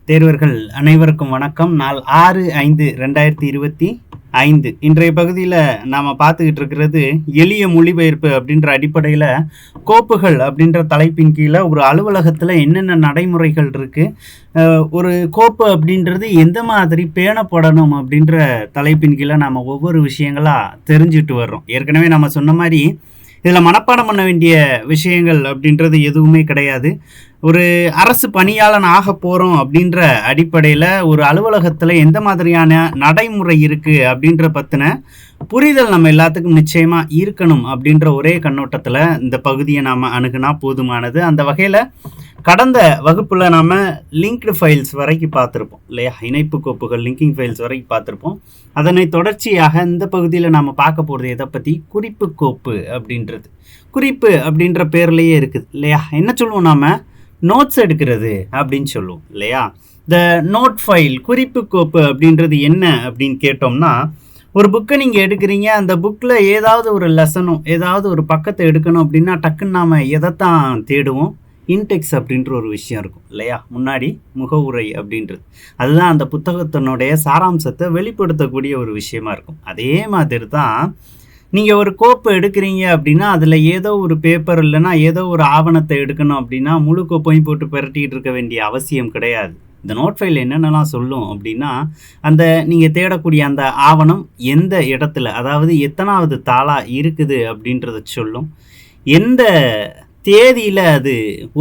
தேர்வர்கள் அனைவருக்கும் வணக்கம். நாள் 6/5/2025. இன்றைய பகுதியில் நாம் பார்த்துக்கிட்டு இருக்கிறது எளிய மொழிபெயர்ப்பு அப்படின்ற அடிப்படையில் கோப்புகள் அப்படின்ற தலைப்பின் கீழே ஒரு அலுவலகத்தில் என்னென்ன நடைமுறைகள் இருக்குது, ஒரு கோப்பு அப்படின்றது எந்த மாதிரி பேணப்படணும் அப்படின்ற தலைப்பின் கீழே நாம் ஒவ்வொரு விஷயங்களாக தெரிஞ்சுட்டு வர்றோம். ஏற்கனவே நம்ம சொன்ன மாதிரி இதில் மனப்பாடம் பண்ண வேண்டிய விஷயங்கள் அப்படின்றது எதுவுமே கிடையாது. ஒரு அரசு பணியாளன் ஆக போகிறோம் அப்படின்ற அடிப்படையில் ஒரு அலுவலகத்தில் எந்த மாதிரியான நடைமுறை இருக்குது அப்படின்ற பற்றின புரிதல் நம்ம எல்லாத்துக்கும் நிச்சயமாக இருக்கணும் அப்படின்ற ஒரே கண்ணோட்டத்தில் இந்த பகுதியை நாம் அணுகுனா போதுமானது. அந்த வகையில் கடந்த வகுப்பில் நாம் லிங்க்டு ஃபைல்ஸ் வரைக்கும் பார்த்துருப்போம் இல்லையா, இணைப்பு கோப்புகள் லிங்கிங் ஃபைல்ஸ் வரைக்கும் பார்த்துருப்போம். அதனை தொடர்ச்சியாக இந்த பகுதியில் நாம் பார்க்க போகிறது எதை பற்றி, குறிப்பு கோப்பு அப்படின்றது. குறிப்பு அப்படின்ற பேர்லேயே இருக்குது இல்லையா. என்ன சொல்லுவோம், நாம் நோட்ஸ் எடுக்கிறது அப்படின்னு சொல்லுவோம் இல்லையா. இந்த நோட் ஃபைல் குறிப்பு கோப்பு அப்படின்றது என்ன அப்படின்னு கேட்டோம்னா, ஒரு புக்கை நீங்கள் எடுக்கிறீங்க, அந்த புக்கில் ஏதாவது ஒரு லெசனும் ஏதாவது ஒரு பக்கத்தை எடுக்கணும் அப்படின்னா டக்குன்னு நாம் எதைத்தான் தேடுவோம், இன்டெக்ஸ் அப்படின்ற ஒரு விஷயம் இருக்கும் இல்லையா, முன்னாடி முகவுரை அப்படின்றது. அதுதான் அந்த புத்தகத்தினுடைய சாராம்சத்தை வெளிப்படுத்தக்கூடிய ஒரு விஷயமா இருக்கும். அதே மாதிரி தான் நீங்கள் ஒரு கோப்பை எடுக்கிறீங்க அப்படின்னா அதில் ஏதோ ஒரு பேப்பர் இல்லைன்னா ஏதோ ஒரு ஆவணத்தை எடுக்கணும் அப்படின்னா முழு கோப்பையும் போட்டு பெரட்டிகிட்டு இருக்க வேண்டிய அவசியம் கிடையாது. இந்த நோட் ஃபைல் என்னென்னலாம் சொல்லும் அப்படின்னா, அந்த நீங்கள் தேடக்கூடிய அந்த ஆவணம் எந்த இடத்துல, அதாவது எத்தனாவது தாளாக இருக்குது அப்படின்றத சொல்லும், எந்த தேதியில் அது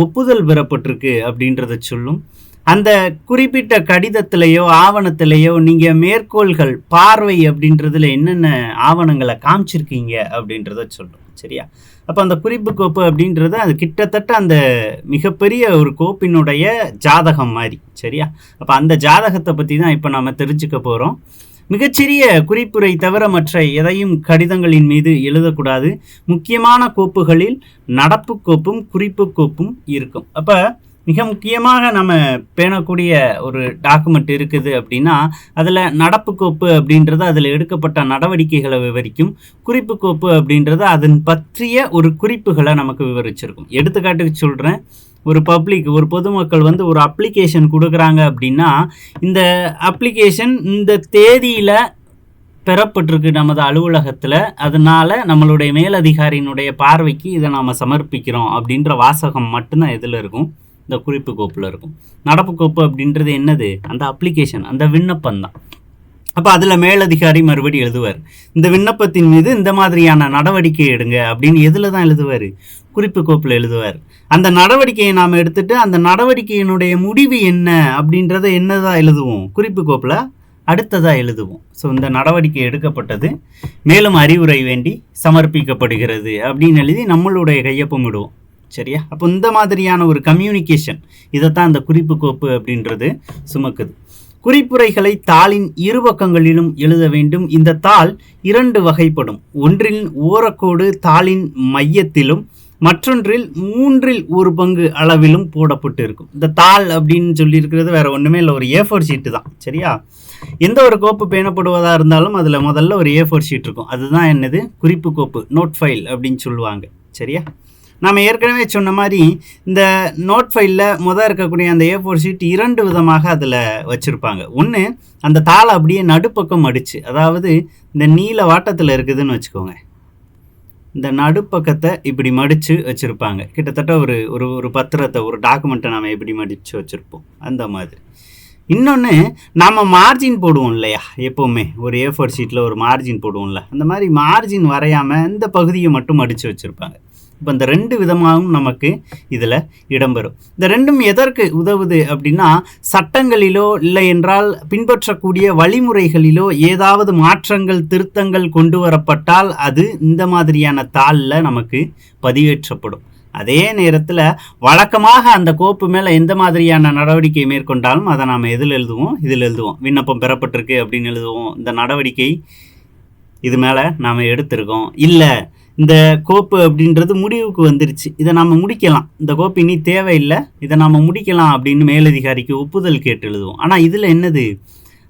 ஒப்புதல் பெறப்பட்டிருக்கு அப்படின்றத சொல்லும், அந்த குறிப்பிட்ட கடிதத்திலேயோ ஆவணத்திலேயோ நீங்கள் மேற்கோள்கள் பார்வை அப்படின்றதுல என்னென்ன ஆவணங்களை காமிச்சிருக்கீங்க அப்படின்றத சொல்லும். சரியா. அப்போ அந்த குறிப்பு கோப்பு அப்படின்றது அது கிட்டத்தட்ட அந்த மிகப்பெரிய ஒரு கோப்பினுடைய ஜாதகம் மாதிரி. சரியா. அப்போ அந்த ஜாதகத்தை பற்றி தான் இப்போ நாம் தெரிஞ்சுக்க போகிறோம். மிகச்சிறிய குறிப்புரை தவிர மற்ற எதையும் கடிதங்களின் மீது எழுதக்கூடாது. முக்கியமான கோப்புகளில் நடப்பு கோப்பும் குறிப்பு கோப்பும் இருக்கும். அப்போ மிக முக்கியமாக நம்ம பேணக்கூடிய ஒரு டாக்குமெண்ட் இருக்குது அப்படின்னா அதில் நடப்பு கோப்பு அப்படின்றது அதில் எடுக்கப்பட்ட நடவடிக்கைகளை விவரிக்கும். குறிப்பு கோப்பு அப்படின்றது அதன் பற்றிய ஒரு குறிப்புகளை நமக்கு விவரிச்சிருக்கும். எடுத்துக்காட்டுக்கு சொல்கிறேன், ஒரு ஒரு பொதுமக்கள் ஒரு அப்ளிகேஷன் கொடுக்குறாங்க அப்படின்னா இந்த அப்ளிகேஷன் இந்த தேதியில் பெறப்பட்டிருக்கு நமது அலுவலகத்தில், அதனால் நம்மளுடைய மேலதிகாரியினுடைய பார்வைக்கு இதை நாம் சமர்ப்பிக்கிறோம் அப்படின்ற வாசகம் மட்டும்தான் எதில் இருக்கும், இந்த குறிப்பு கோப்பில் இருக்கும். நடப்பு கோப்பு அப்படின்றது என்னது, அந்த அப்ளிகேஷன், அந்த விண்ணப்பம் தான். அப்போ அதில் மேலதிகாரி மறுபடி எழுதுவார், இந்த விண்ணப்பத்தின் மீது இந்த மாதிரியான நடவடிக்கை எடுங்க அப்படின்னு எதில் தான் எழுதுவார், குறிப்பு கோப்பில் எழுதுவார். அந்த நடவடிக்கையை நாம் எடுத்துட்டு அந்த நடவடிக்கையினுடைய முடிவு என்ன அப்படின்றத என்னதான் எழுதுவோம், குறிப்பு கோப்பில் அடுத்ததாக எழுதுவோம். ஸோ இந்த நடவடிக்கை எடுக்கப்பட்டது, மேலும் அறிவுரை வேண்டி சமர்ப்பிக்கப்படுகிறது அப்படின்னு எழுதி நம்மளுடைய கையொப்பம் விடுவோம். சரியா. அப்போ இந்த மாதிரியான ஒரு கம்யூனிகேஷன் இதைத்தான் இந்த குறிப்பு கோப்பு அப்படின்றது சுமக்குது. குறிப்புரைகளை தாளின் இரு பக்கங்களிலும் எழுத வேண்டும். இந்த தாள் 2 வகைப்படும். ஒன்றில் ஓரக்கோடு தாளின் மையத்திலும் மற்றொன்றில் 3/1 அளவிலும் போடப்பட்டு இருக்கும். இந்த தாள் அப்படின்னு சொல்லியிருக்கிறது வேற ஒன்றுமே இல்லை, ஒரு A4 ஷீட்டு தான். சரியா. எந்த ஒரு கோப்பு பேணப்படுவதாக இருந்தாலும் அதில் முதல்ல ஒரு A4 ஷீட் இருக்கும். அதுதான் என்னது, குறிப்பு கோப்பு, நோட் ஃபைல் அப்படின்னு சொல்லுவாங்க. சரியா. நாம் ஏற்கனவே சொன்ன மாதிரி இந்த நோட் ஃபைலில் இருக்கக்கூடிய அந்த A4 ஷீட் 2 விதமாக அதில் வச்சுருப்பாங்க. ஒன்று, அந்த தாளை அப்படியே நடுப்பக்கம் அடித்து, அதாவது இந்த நீல வாட்டத்தில் இருக்குதுன்னு வச்சுக்கோங்க, இந்த நடுப்பக்கத்தை இப்படி மடித்து வச்சுருப்பாங்க. கிட்டத்தட்ட ஒரு ஒரு பத்திரத்தை, ஒரு டாக்குமெண்ட்டை நாம் எப்படி மடித்து வச்சுருப்போம் அந்த மாதிரி. இன்னொன்று, நாம் மார்ஜின் போடுவோம் இல்லையா, எப்போவுமே ஒரு A4 ஷீட்டில் ஒரு மார்ஜின் போடுவோம்ல, அந்த மாதிரி மார்ஜின் வரையாமல் இந்த பகுதியை மட்டும் மடித்து வச்சுருப்பாங்க. இப்போ இந்த 2 விதமாகவும் நமக்கு இதில் இடம்பெறும். இந்த ரெண்டும் எதற்கு உதவுது அப்படின்னா, சட்டங்களிலோ இல்லை என்றால் பின்பற்றக்கூடிய வழிமுறைகளிலோ ஏதாவது மாற்றங்கள் திருத்தங்கள் கொண்டு வரப்பட்டால் அது இந்த மாதிரியான தாளில் நமக்கு பதிவேற்றப்படும். அதே நேரத்தில் வழக்கமாக அந்த கோப்பு மேலே எந்த மாதிரியான நடவடிக்கை மேற்கொண்டாலும் அதை நாம் இதில் எழுதுவோம். விண்ணப்பம் பெறப்பட்டிருக்கு அப்படின்னு எழுதுவோம். இந்த நடவடிக்கை இது மேலே நாம் எடுத்திருக்கோம், இல்லை இந்த கோப்பு அப்படின்றது முடிவுக்கு வந்துருச்சு, இதை நாம் முடிக்கலாம், இந்த கோப்பு இனி தேவையில்லை, இதை நாம் முடிக்கலாம் அப்படின்னு மேலதிகாரிக்கு ஒப்புதல் கேட்டு எழுதுவோம். ஆனால் இதில் என்னது,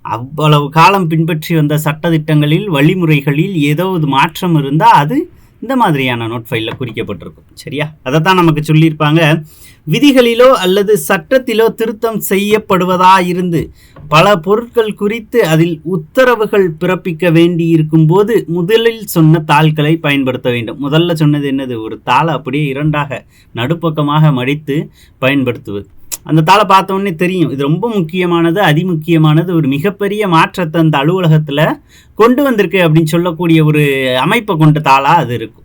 அவ்வளவு காலம் பின்பற்றி வந்த சட்டத்திட்டங்களில் வழிமுறைகளில் ஏதோ ஒரு மாற்றம் இருந்தால் அது இந்த மாதிரியான நோட் ஃபைலில் குறிக்கப்பட்டிருக்கும். சரியா. அதை தான் நமக்கு சொல்லியிருப்பாங்க, விதிகளிலோ அல்லது சட்டத்திலோ திருத்தம் செய்யப்படுவதா இருந்து பல பொருட்கள் குறித்து அதில் உத்தரவுகள் பிறப்பிக்க வேண்டி இருக்கும் போது முதலில் சொன்ன தாள்களை பயன்படுத்த வேண்டும். முதல்ல சொன்னது என்னது? ஒரு தாளை அப்படியே இரண்டாக நடுப்பக்கமாக மடித்து பயன்படுத்துவது. அந்த தாளை பார்த்த உடனே தெரியும் இது ரொம்ப முக்கியமானது, அதிமுக்கியமானது, ஒரு மிகப்பெரிய மாற்றத்தை அந்த அலுவலகத்தில் கொண்டு வந்திருக்கு அப்படின்னு சொல்லக்கூடிய ஒரு அமைப்பை கொண்ட தாளாக அது இருக்கும்.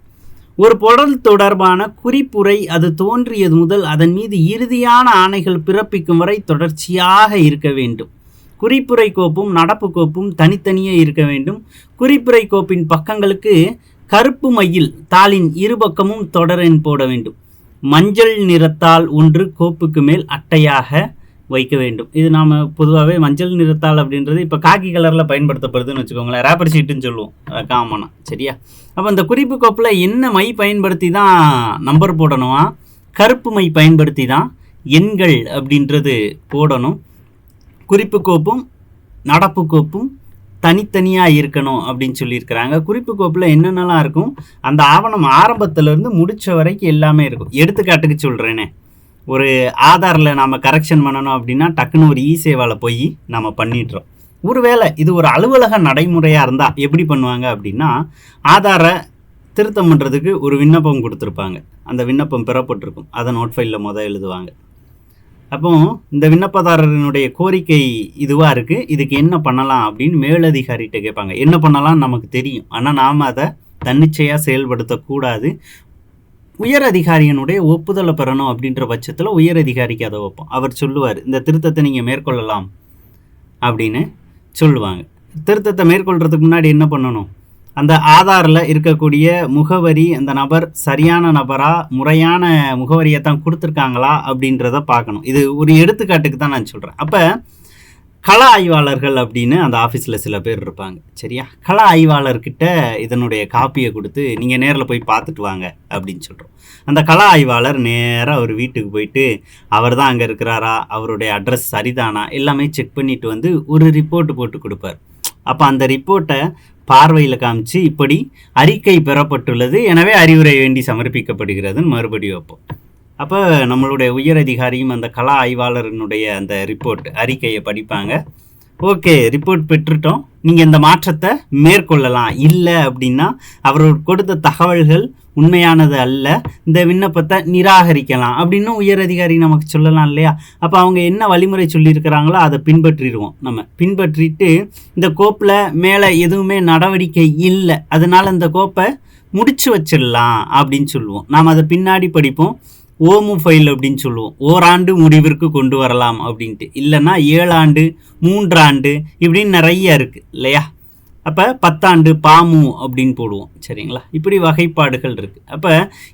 ஒரு பொருள் தொடர்பான குறிப்புரை அது தோன்றியது முதல் அதன் மீது இறுதியான ஆணைகள் பிறப்பிக்கும் வரை தொடர்ச்சியாக இருக்க வேண்டும். குறிப்புரை கோப்பும் நடப்பு கோப்பும் தனித்தனியே இருக்க வேண்டும். குறிப்புரை கோப்பின் பக்கங்களுக்கு கருப்பு மையில் தாளின் இருபக்கமும் தொடரெண் போட வேண்டும். மஞ்சள் நிறத்தால் ஒன்று கோப்புக்கு மேல் அட்டையாக வைக்க வேண்டும். இது நாம் பொதுவாகவே மஞ்சள் நிறத்தால் அப்படின்றது இப்போ காக்கி கலரில் பயன்படுத்தப்படுதுன்னு வச்சுக்கோங்களேன், ரேப்பர் ஷீட்டுன்னு சொல்லுவோம் காமனாக. சரியா? அப்போ அந்த குறிப்பு கோப்பில் என்ன மை பயன்படுத்தி தான் நம்பர் போடணுமா? கருப்பு மை பயன்படுத்தி தான் எண்கள் அப்படின்றது போடணும். குறிப்பு கோப்பும் நடப்பு கோப்பும் தனித்தனியாக இருக்கணும் அப்படின்னு சொல்லியிருக்கிறாங்க. குறிப்பு கோப்பில் என்னென்னலாம் இருக்கும்? அந்த ஆவணம் ஆரம்பத்திலேருந்து முடித்த வரைக்கும் எல்லாமே இருக்கும். எடுத்துக்காட்டுக்கு சொல்கிறேனே, ஒரு ஆதாரில் நாம் கரெக்ஷன் பண்ணணும் அப்படின்னா டக்குன்னு ஒரு சேவாவில் போய் நம்ம பண்ணிடுறோம். ஒருவேளை இது ஒரு அலுவலக நடைமுறையாக இருந்தால் எப்படி பண்ணுவாங்க அப்படின்னா, ஆதாரை திருத்தம் பண்ணுறதுக்கு ஒரு விண்ணப்பம் கொடுத்துருப்பாங்க. அந்த விண்ணப்பம் பெறப்பட்டிருக்கும், அதை நோட் ஃபைலில் எழுதுவாங்க. அப்போ இந்த விண்ணப்பதாரனுடைய கோரிக்கை இதுவாக இருக்குது, இதுக்கு என்ன பண்ணலாம் அப்படின்னு மேலதிகாரிகிட்ட கேட்பாங்க. என்ன பண்ணலாம்னு நமக்கு தெரியும், ஆனால் நாம் அதை தன்னிச்சையாக செயல்படுத்தக்கூடாது. உயர் அதிகாரியினுடைய ஒப்புதலை பெறணும் அப்படின்ற பட்சத்தில் உயர் அதிகாரிக்கு அதை வைப்போம். அவர் சொல்லுவார், இந்த திருத்தத்தை நீங்கள் மேற்கொள்ளலாம் அப்படின்னு சொல்லுவாங்க. திருத்தத்தை மேற்கொள்கிறதுக்கு முன்னாடி என்ன பண்ணணும்? அந்த ஆதாரில் இருக்கக்கூடிய முகவரி, அந்த நபர் சரியான நபரா, முறையான முகவரியை தான் கொடுத்துருக்காங்களா அப்படின்றத பார்க்கணும். இது ஒரு எடுத்துக்காட்டுக்கு தான் நான் சொல்கிறேன். அப்போ கள ஆய்வாளர்கள் அப்படின்னு அந்த ஆஃபீஸில் சில பேர் இருப்பாங்க. சரியா? கள ஆய்வாளர்கிட்ட இதனுடைய காப்பியை கொடுத்து நீங்கள் நேரில் போய் பார்த்துட்டு வாங்க அப்படின்னு சொல்கிறோம். அந்த கள ஆய்வாளர் நேராக அவர் வீட்டுக்கு போயிட்டு அவர் தான் அங்கே இருக்கிறாரா, அவருடைய அட்ரஸ் சரிதானா எல்லாமே செக் பண்ணிட்டு வந்து ஒரு ரிப்போர்ட் போட்டு கொடுப்பார். அப்போ அந்த ரிப்போர்ட்டை பார்வையில் காமிச்சு இப்படி அறிக்கை பெறப்பட்டுள்ளது, எனவே அறிவுரை வேண்டி சமர்ப்பிக்கப்படுகிறதுன்னு மறுபடியும் வைப்போம். அப்போ நம்மளுடைய உயர் அதிகாரியும் அந்த கள ஆய்வாளரினுடைய அந்த ரிப்போர்ட் அறிக்கையை படிப்பாங்க. ஓகே, ரிப்போர்ட் பெற்றுட்டோம், நீங்கள் இந்த மாற்றத்தை மேற்கொள்ளலாம். இல்லை அப்படின்னா அவர் கொடுத்த தகவல்கள் உண்மையானது அல்ல, இந்த விண்ணப்பத்தை நிராகரிக்கலாம் அப்படின்னு உயர் அதிகாரி நமக்கு சொல்லலாம் இல்லையா? அப்போ அவங்க என்ன வழிமுறை சொல்லியிருக்கிறாங்களோ அதை பின்பற்றிடுவோம். நம்ம பின்பற்றிட்டு இந்த கோப்பில் மேலே எதுவுமே நடவடிக்கை இல்லை, அதனால் இந்த கோப்பை முடிச்சு வச்சிடலாம் அப்படின்னு சொல்லுவோம். நாம் அதை பின்னாடி படிப்போம். ஓமு ஃபைல் அப்படின்னு சொல்லுவோம். ஓராண்டு முடிவிற்கு கொண்டு வரலாம் அப்படின்ட்டு, இல்லைன்னா 7 ஆண்டு 3 ஆண்டு இப்படின்னு நிறைய இருக்குது இல்லையா? அப்போ 10 ஆண்டு பாமு அப்படின்னு போடுவோம். சரிங்களா? இப்படி வகைப்பாடுகள் இருக்குது. அப்போ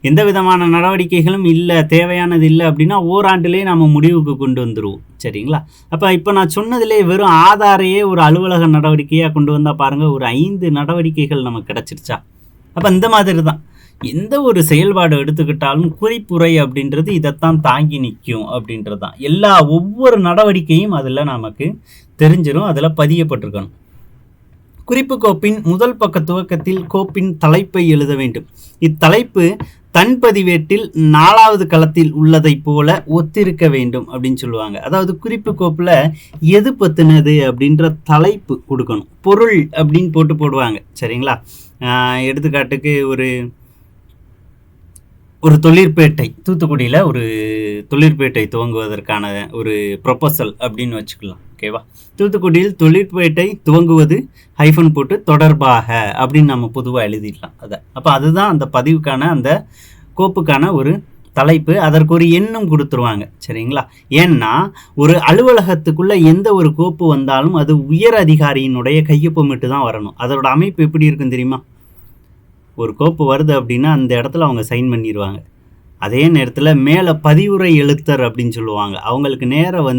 எந்த விதமான நடவடிக்கைகளும் இல்லை, தேவையானது இல்லை அப்படின்னா ஓராண்டுலேயே நம்ம முடிவுக்கு கொண்டு வந்துடுவோம். சரிங்களா? அப்போ இப்போ நான் சொன்னதிலே வெறும் ஆதாரையே ஒரு அலுவலக நடவடிக்கையாக கொண்டு வந்தால் பாருங்கள், ஒரு 5 நடவடிக்கைகள் நமக்கு கிடச்சிருச்சா? அப்போ இந்த மாதிரி தான் எந்த ஒரு செயல்பாடு எடுத்துக்கிட்டாலும் குறிப்புரை அப்படின்றது இதைத்தான் தாங்கி நிற்கும் அப்படின்றது தான். ஒவ்வொரு நடவடிக்கையும் அதில் நமக்கு தெரிஞ்சிடும், அதில் பதியப்பட்டிருக்கணும். குறிப்பு கோப்பின் முதல் பக்க துவக்கத்தில் கோப்பின் தலைப்பை எழுத வேண்டும். இத்தலைப்பு தன் பதிவேட்டில் 4வது களத்தில் உள்ளதை போல ஒத்திருக்க வேண்டும் அப்படின்னு சொல்லுவாங்க. அதாவது குறிப்பு கோப்பில் எது பற்றினது அப்படின்ற தலைப்பு கொடுக்கணும். பொருள் அப்படின்னு போடுவாங்க. சரிங்களா? எடுத்துக்காட்டுக்கு ஒரு தொழிற்பேட்டை, தூத்துக்குடியில் ஒரு தொழிற்பேட்டை துவங்குவதற்கான ஒரு ப்ரொபோசல் அப்படின்னு வச்சுக்கலாம். ஓகேவா? தூத்துக்குடியில் தொழிற்பேட்டை துவங்குவது ஹைஃபன் போட்டு தொடர்பாக அப்படின்னு நம்ம பொதுவாக எழுதிடலாம் அதை. அப்போ அதுதான் அந்த பதிவுக்கான அந்த கோப்புக்கான ஒரு தலைப்பு. அதற்கு ஒரு எண்ணும் கொடுத்துருவாங்க. சரிங்களா? ஏன்னா ஒரு அலுவலகத்துக்குள்ளே எந்த ஒரு கோப்பு வந்தாலும் அது உயர் அதிகாரியினுடைய கையொப்பமிட்டு தான் வரணும். அதோட அமைப்பு எப்படி இருக்கும் தெரியுமா? ஒரு கோப்பு வருது அப்படின்னா அந்த இடத்துல அவங்க சைன் பண்ணிடுவாங்க. அதே நேரத்தில் மேலே பதிவுரை எழுத்தர் அப்படின்னு சொல்லுவாங்க, அவங்களுக்கு நேராக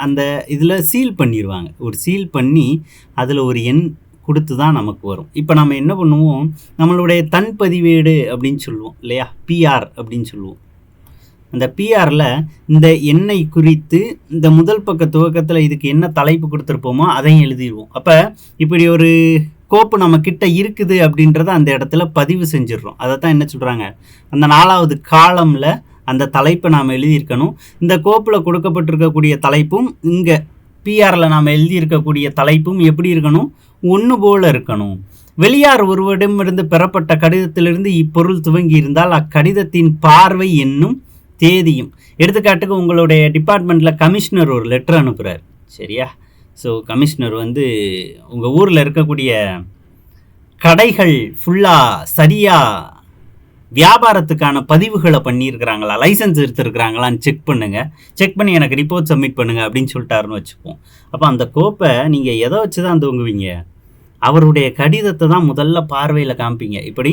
அந்த இதில் சீல் பண்ணிடுவாங்க. ஒரு சீல் பண்ணி அதில் ஒரு எண் கொடுத்து தான் நமக்கு வரும். இப்போ நம்ம என்ன பண்ணுவோம், நம்மளுடைய தன் பதிவேடு அப்படின்னு சொல்லுவோம் இல்லையா, பிஆர் அப்படின்னு சொல்லுவோம். அந்த பிஆரில் இந்த எண்ணை குறித்து இந்த முதல் பக்க துவக்கத்தில் இதுக்கு என்ன தலைப்பு கொடுத்துருப்போமோ அதையும் எழுதிடுவோம். அப்போ இப்படி ஒரு கோப்பு நம்ம கிட்ட இருக்குது அப்படின்றத அந்த இடத்துல பதிவு செஞ்சிடறோம். அதை தான் என்ன சொல்கிறாங்க, அந்த 4வது காலமில் அந்த தலைப்பை நாம் எழுதியிருக்கணும். இந்த கோப்பில் கொடுக்கப்பட்டிருக்கக்கூடிய தலைப்பும் இங்கே பிஆரில் நாம் எழுதியிருக்கக்கூடிய தலைப்பும் எப்படி இருக்கணும்? ஒன்று போல இருக்கணும். வெளியார் ஒருவரிடமிருந்து பெறப்பட்ட கடிதத்திலிருந்து இப்பொருள் துவங்கி இருந்தால் அக்கடிதத்தின் பார்வை என்னும் தேதியும். எடுத்துக்காட்டுக்கு உங்களுடைய டிபார்ட்மெண்ட்டில் கமிஷனர் ஒரு லெட்டர் அனுப்புகிறார், சரியா? ஸோ கமிஷனர் உங்கள் ஊரில் இருக்கக்கூடிய கடைகள் ஃபுல்லாக சரியாக வியாபாரத்துக்கான பதிவுகளை பண்ணியிருக்கிறாங்களா, லைசன்ஸ் எடுத்துருக்குறாங்களான்னு செக் பண்ணுங்கள். செக் பண்ணி எனக்கு ரிப்போர்ட் சப்மிட் பண்ணுங்கள் அப்படின்னு சொல்லிட்டாருன்னு வச்சுப்போம். அப்போ அந்த கோப்பை நீங்கள் எதை வச்சு தான் துவங்குவீங்க? அவருடைய கடிதத்தை தான் முதல்ல பார்வையில் காமிப்பீங்க. இப்படி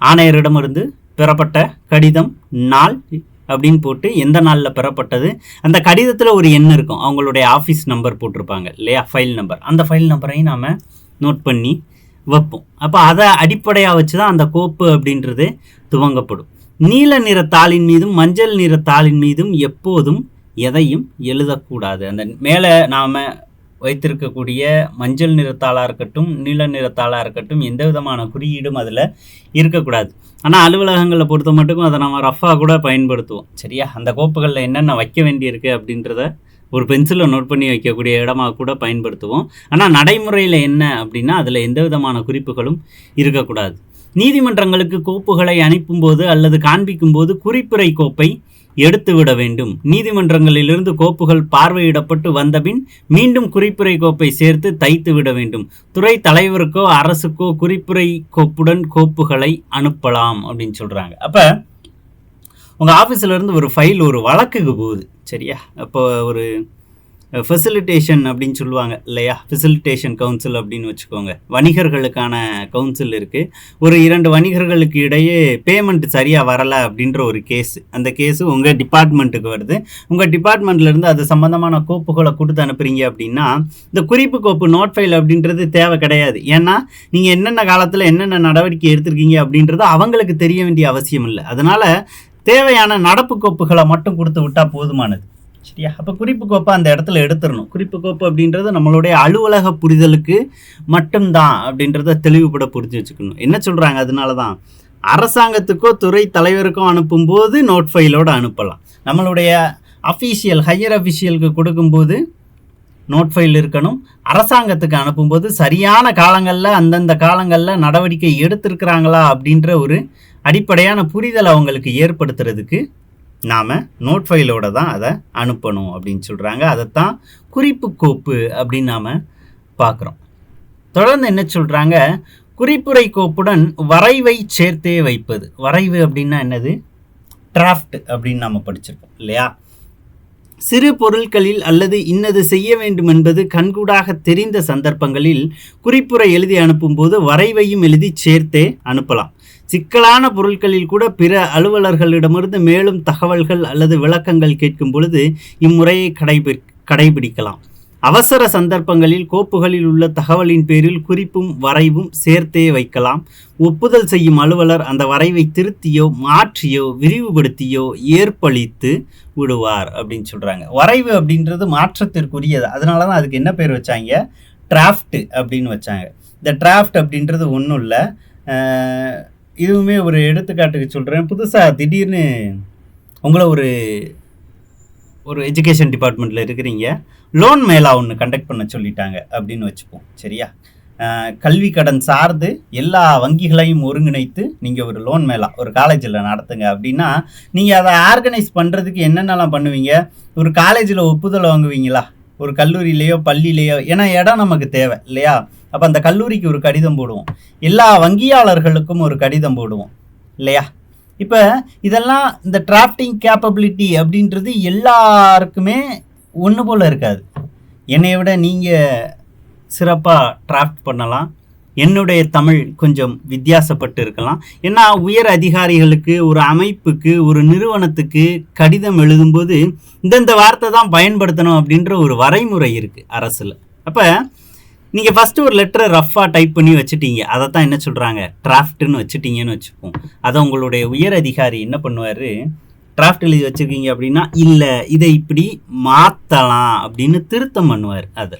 ஆணையரிடமிருந்து பெறப்பட்ட கடிதம், நாள் அப்படின்னு போட்டு எந்த நாளில் பெறப்பட்டது, அந்த கடிதத்தில் ஒரு எண் இருக்கும், அவங்களுடைய ஆஃபீஸ் நம்பர் போட்டிருப்பாங்க இல்லையா, ஃபைல் நம்பர். அந்த ஃபைல் நம்பரையும் நாம் நோட் பண்ணி வைப்போம். அப்போ அதை அடிப்படையாக வச்சு தான் அந்த கோப்பு அப்படின்றது துவங்கப்படும். நீல நிற தாளின் மீதும் மஞ்சள் நிற தாளின் மீதும் எப்போதும் எதையும் எழுதக்கூடாது. அந்த மேலே நாம் வைத்திருக்கக்கூடிய மஞ்சள் நிறத்தாளாக இருக்கட்டும், நீல நிறத்தாளாக இருக்கட்டும், எந்த விதமான குறியீடும் அதில் இருக்கக்கூடாது. ஆனால் அலுவலகங்களை பொறுத்த மட்டுக்கும் அதை நம்ம ரஃபாக கூட பயன்படுத்துவோம், சரியா? அந்த கோப்புகளில் என்னென்ன வைக்க வேண்டியிருக்கு அப்படின்றத ஒரு பென்சிலை நோட் பண்ணி வைக்கக்கூடிய இடமாக கூட பயன்படுத்துவோம். ஆனால் நடைமுறையில் என்ன அப்படின்னா அதில் எந்த விதமான குறிப்புகளும் இருக்கக்கூடாது. நீதிமன்றங்களுக்கு கோப்புகளை அனுப்பும்போது அல்லது காண்பிக்கும்போது குறிப்புரை கோப்பை எடுத்து விட வேண்டும். நீதிமன்றங்களிலிருந்து கோப்புகள் பார்வையிடப்பட்டு வந்தபின் மீண்டும் குறிப்புரை கோப்பை சேர்த்து தைத்து விட வேண்டும். துறை தலைவருக்கோ அரசுக்கோ குறிப்புரை கோப்புடன் கோப்புகளை அனுப்பலாம் அப்படின்னு சொல்கிறாங்க. அப்போ உங்கள் ஆஃபீஸில் இருந்து ஒரு ஃபைல் ஒரு வழக்குக்கு போகுது, சரியா? அப்போ ஒரு ஃபெசிலிட்டேஷன் அப்படின்னு சொல்லுவாங்க இல்லையா, ஃபெசிலிட்டேஷன் கவுன்சில் அப்படின்னு வச்சுக்கோங்க. வணிகர்களுக்கான கவுன்சில் இருக்குது. ஒரு 2 வணிகர்களுக்கு இடையே பேமெண்ட் சரியாக வரலை அப்படின்ற ஒரு கேஸு. அந்த கேஸு உங்கள் டிபார்ட்மெண்ட்டுக்கு வருது. உங்கள் டிபார்ட்மெண்ட்லேருந்து அது சம்மந்தமான கோப்புகளை கொடுத்து அனுப்புகிறீங்க அப்படின்னா இந்த குறிப்பு கோப்பு நோட் ஃபைல் அப்படின்றது தேவை கிடையாது. ஏன்னா நீங்கள் என்னென்ன காலத்தில் என்னென்ன நடவடிக்கை எடுத்திருக்கீங்க அப்படின்றது அவங்களுக்கு தெரிய வேண்டிய அவசியம் இல்லை. அதனால் தேவையான நடப்பு கோப்புகளை மட்டும் கொடுத்து விட்டால் போதுமானது, சரியா? அப்போ குறிப்பு கோப்பை அந்த இடத்துல எடுத்துடணும். குறிப்பு கோப்பு அப்படின்றது நம்மளுடைய அலுவலக புரிதலுக்கு மட்டும்தான் அப்படின்றத தெளிவுபட புரிஞ்சு வச்சுக்கணும். என்ன சொல்கிறாங்க, அதனால தான் அரசாங்கத்துக்கோ துறை தலைவருக்கோ அனுப்பும்போது நோட் ஃபைலோடு அனுப்பலாம். நம்மளுடைய அஃபீஷியல் ஹையர் அஃபீஷியலுக்கு கொடுக்கும்போது நோட் ஃபைல் இருக்கணும். அரசாங்கத்துக்கு அனுப்பும்போது சரியான காலங்களில் அந்தந்த காலங்களில் நடவடிக்கை எடுத்திருக்கிறாங்களா அப்படின்ற ஒரு அடிப்படையான புரிதல் அவங்களுக்கு ஏற்படுத்துறதுக்கு நாம் நோட் ஃபைலோடு தான் அதை அனுப்பணும் அப்படின்னு சொல்கிறாங்க. அதைத்தான் குறிப்பு கோப்பு அப்படின்னு நாம் பார்க்குறோம். தொடர்ந்து என்ன சொல்கிறாங்க, குறிப்புரை கோப்புடன் வரைவை சேர்த்தே வைப்பது. வரைவு அப்படின்னா என்னது? டிராஃப்ட் அப்படின்னு நாம் படிச்சிருக்கோம் இல்லையா? சிறு பொருட்களில் அல்லது இன்னது செய்ய வேண்டும் என்பது கண்கூடாக தெரிந்த சந்தர்ப்பங்களில் குறிப்புரை எழுதி அனுப்பும்போது வரைவையும் எழுதி சேர்த்தே அனுப்பலாம். சிக்கலான பொருட்களில் கூட பிற அலுவலர்களிடமிருந்து மேலும் தகவல்கள் அல்லது விளக்கங்கள் கேட்கும் பொழுது இம்முறையை கடைபிடிக்கலாம். அவசர சந்தர்ப்பங்களில் கோப்புகளில் உள்ள தகவலின் பேரில் குறிப்பும் வரைவும் சேர்த்தே வைக்கலாம். ஒப்புதல் செய்யும் அலுவலர் அந்த வரைவை திருத்தியோ மாற்றியோ விரிவுபடுத்தியோ ஏற்பளித்து விடுவார் அப்படின்னு சொல்கிறாங்க. வரைவு அப்படின்றது மாற்றத்திற்குரியது. அதனால தான் அதுக்கு என்ன பேர் வச்சாங்க? டிராஃப்ட் அப்படின்னு வச்சாங்க. இந்த டிராஃப்ட் அப்படின்றது ஒன்றும் இல்லை. இதுவுமே ஒரு எடுத்துக்காட்டுக்கு சொல்கிறேன். புதுசாக திடீர்னு உங்களை ஒரு எஜுகேஷன் டிபார்ட்மெண்ட்டில் இருக்கிறீங்க, லோன் மேலா ஒன்று கண்டக்ட் பண்ண சொல்லிட்டாங்க அப்படின்னு வச்சுப்போம், சரியா? கல்வி கடன் சார்ந்து எல்லா வங்கிகளையும் ஒருங்கிணைத்து நீங்கள் ஒரு லோன் மேலா ஒரு காலேஜில் நடத்துங்க அப்படின்னா நீங்கள் அதை ஆர்கனைஸ் பண்ணுறதுக்கு என்னென்னலாம் பண்ணுவீங்க? ஒரு காலேஜில் ஒப்புதல் வாங்குவீங்களா? ஒரு கல்லூரியிலையோ பள்ளியிலையோ? ஏன்னா இடம் நமக்கு தேவை இல்லையா? அப்போ அந்த கல்லூரிக்கு ஒரு கடிதம் போடுவோம், எல்லா வங்கியாளர்களுக்கும் ஒரு கடிதம் போடுவோம் இல்லையா? இப்போ இதெல்லாம் இந்த டிராஃப்டிங் கேப்பபிலிட்டி அப்படின்றது எல்லாருக்குமே ஒன்று போல் இருக்காது. என்னை விட நீங்கள் சிறப்பாக டிராஃப்ட் பண்ணலாம், என்னுடைய தமிழ் கொஞ்சம் வித்தியாசப்பட்டு இருக்கலாம். ஏன்னா உயர் அதிகாரிகளுக்கு, ஒரு அமைப்புக்கு, ஒரு நிறுவனத்துக்கு கடிதம் எழுதும்போது இந்தந்த வார்த்தை தான் பயன்படுத்தணும் அப்படின்ற ஒரு வரைமுறை இருக்குது அரசில். அப்போ நீங்கள் ஃபஸ்ட்டு ஒரு லெட்டரை ரஃப்பாக டைப் பண்ணி வச்சுட்டீங்க, அதை தான் என்ன சொல்கிறாங்க, டிராஃப்ட்டுன்னு வச்சுட்டீங்கன்னு வச்சுப்போம். அதை உங்களுடைய உயர் அதிகாரி என்ன பண்ணுவார், டிராஃப்ட் எழுதி வச்சுருக்கீங்க அப்படின்னா இல்லை இதை இப்படி மாற்றலாம் அப்படின்னு திருத்தம் பண்ணுவார். அதை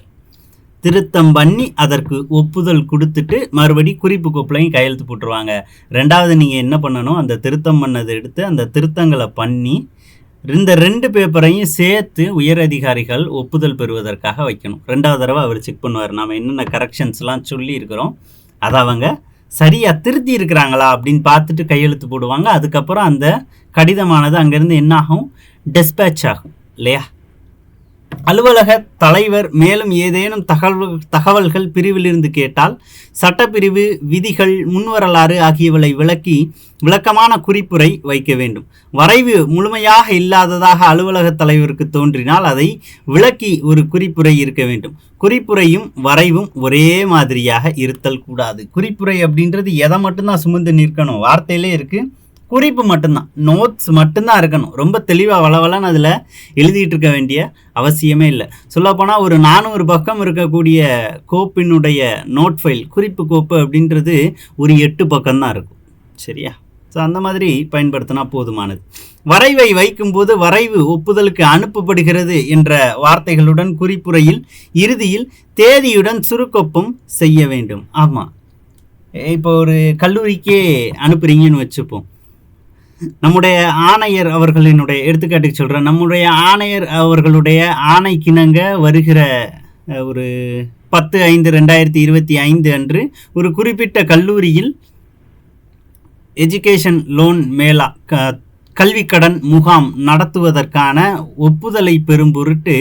திருத்தம் பண்ணி அதற்கு ஒப்புதல் கொடுத்துட்டு மறுபடி குறிப்பு கோப்புலையும் கையெழுத்து போட்டுருவாங்க. ரெண்டாவது நீங்கள் என்ன பண்ணணும், அந்த திருத்தம் பண்ணதை எடுத்து அந்த திருத்தங்களை பண்ணி இந்த 2 பேப்பரையும் சேர்த்து உயர் அதிகாரிகள் ஒப்புதல் பெறுவதற்காக வைக்கணும். 2வது தடவை அவர் செக் பண்ணுவார், நாம் என்னென்ன கரெக்ஷன்ஸ்லாம் சொல்லி இருக்கிறோம் அதை அவங்க சரியாக திருத்தி இருக்கிறாங்களா அப்படின்னு பார்த்துட்டு கையெழுத்து போடுவாங்க. அதுக்கப்புறம் அந்த கடிதமானது அங்கேருந்து என்ன ஆகும், டெஸ்பேட்ச் ஆகும் இல்லையா. அலுவலக தலைவர் மேலும் ஏதேனும் தகவல்கள் பிரிவிலிருந்து கேட்டால் சட்டப்பிரிவு, விதிகள், முன்வரலாறு ஆகியவளை விளக்கி விளக்கமான குறிப்புரை வைக்க வேண்டும். வரைவு முழுமையாக இல்லாததாக அலுவலக தலைவருக்கு தோன்றினால் அதை விளக்கி ஒரு குறிப்புரை இருக்க வேண்டும். குறிப்புரையும் வரைவும் ஒரே மாதிரியாக இருத்தல் கூடாது. குறிப்புரை அப்படின்றது எதை மட்டும்தான் சுமந்து நிற்கணும், வார்த்தையிலே இருக்குது, குறிப்பு மட்டும்தான், நோட்ஸ் மட்டும்தான் இருக்கணும். ரொம்ப தெளிவாக வளவலன்னு அதில் எழுதிட்டு இருக்க வேண்டிய அவசியமே இல்லை. சொல்லப்போனால் ஒரு 400 பக்கம் இருக்கக்கூடிய கோப்பினுடைய நோட் ஃபைல், குறிப்பு கோப்பு அப்படின்றது ஒரு 8 பக்கம்தான் இருக்கும். சரியா? ஸோ அந்த மாதிரி பயன்படுத்தினா போதுமானது. வரைவை வைக்கும்போது வரைவு ஒப்புதலுக்கு அனுப்பப்படுகிறது என்ற வார்த்தைகளுடன் குறிப்புரையில் இறுதியில் தேதியுடன் சுருக்கொப்பும் செய்ய வேண்டும். ஆமாம், இப்போ ஒரு கல்லூரிக்கே அனுப்புறீங்கன்னு வச்சுப்போம். நம்முடைய ஆணையர் அவர்களினுடைய எடுத்துக்காட்டுக்கு சொல்கிறேன், நம்முடைய ஆணையர் அவர்களுடைய ஆணைக்கிணங்க வருகிற ஒரு 10/5/2025 அன்று ஒரு குறிப்பிட்ட கல்லூரியில் எஜுகேஷன் லோன் மேளா கல்விக்கடன் முகாம் நடத்துவதற்கான ஒப்புதலை பெறும் பொருட்டு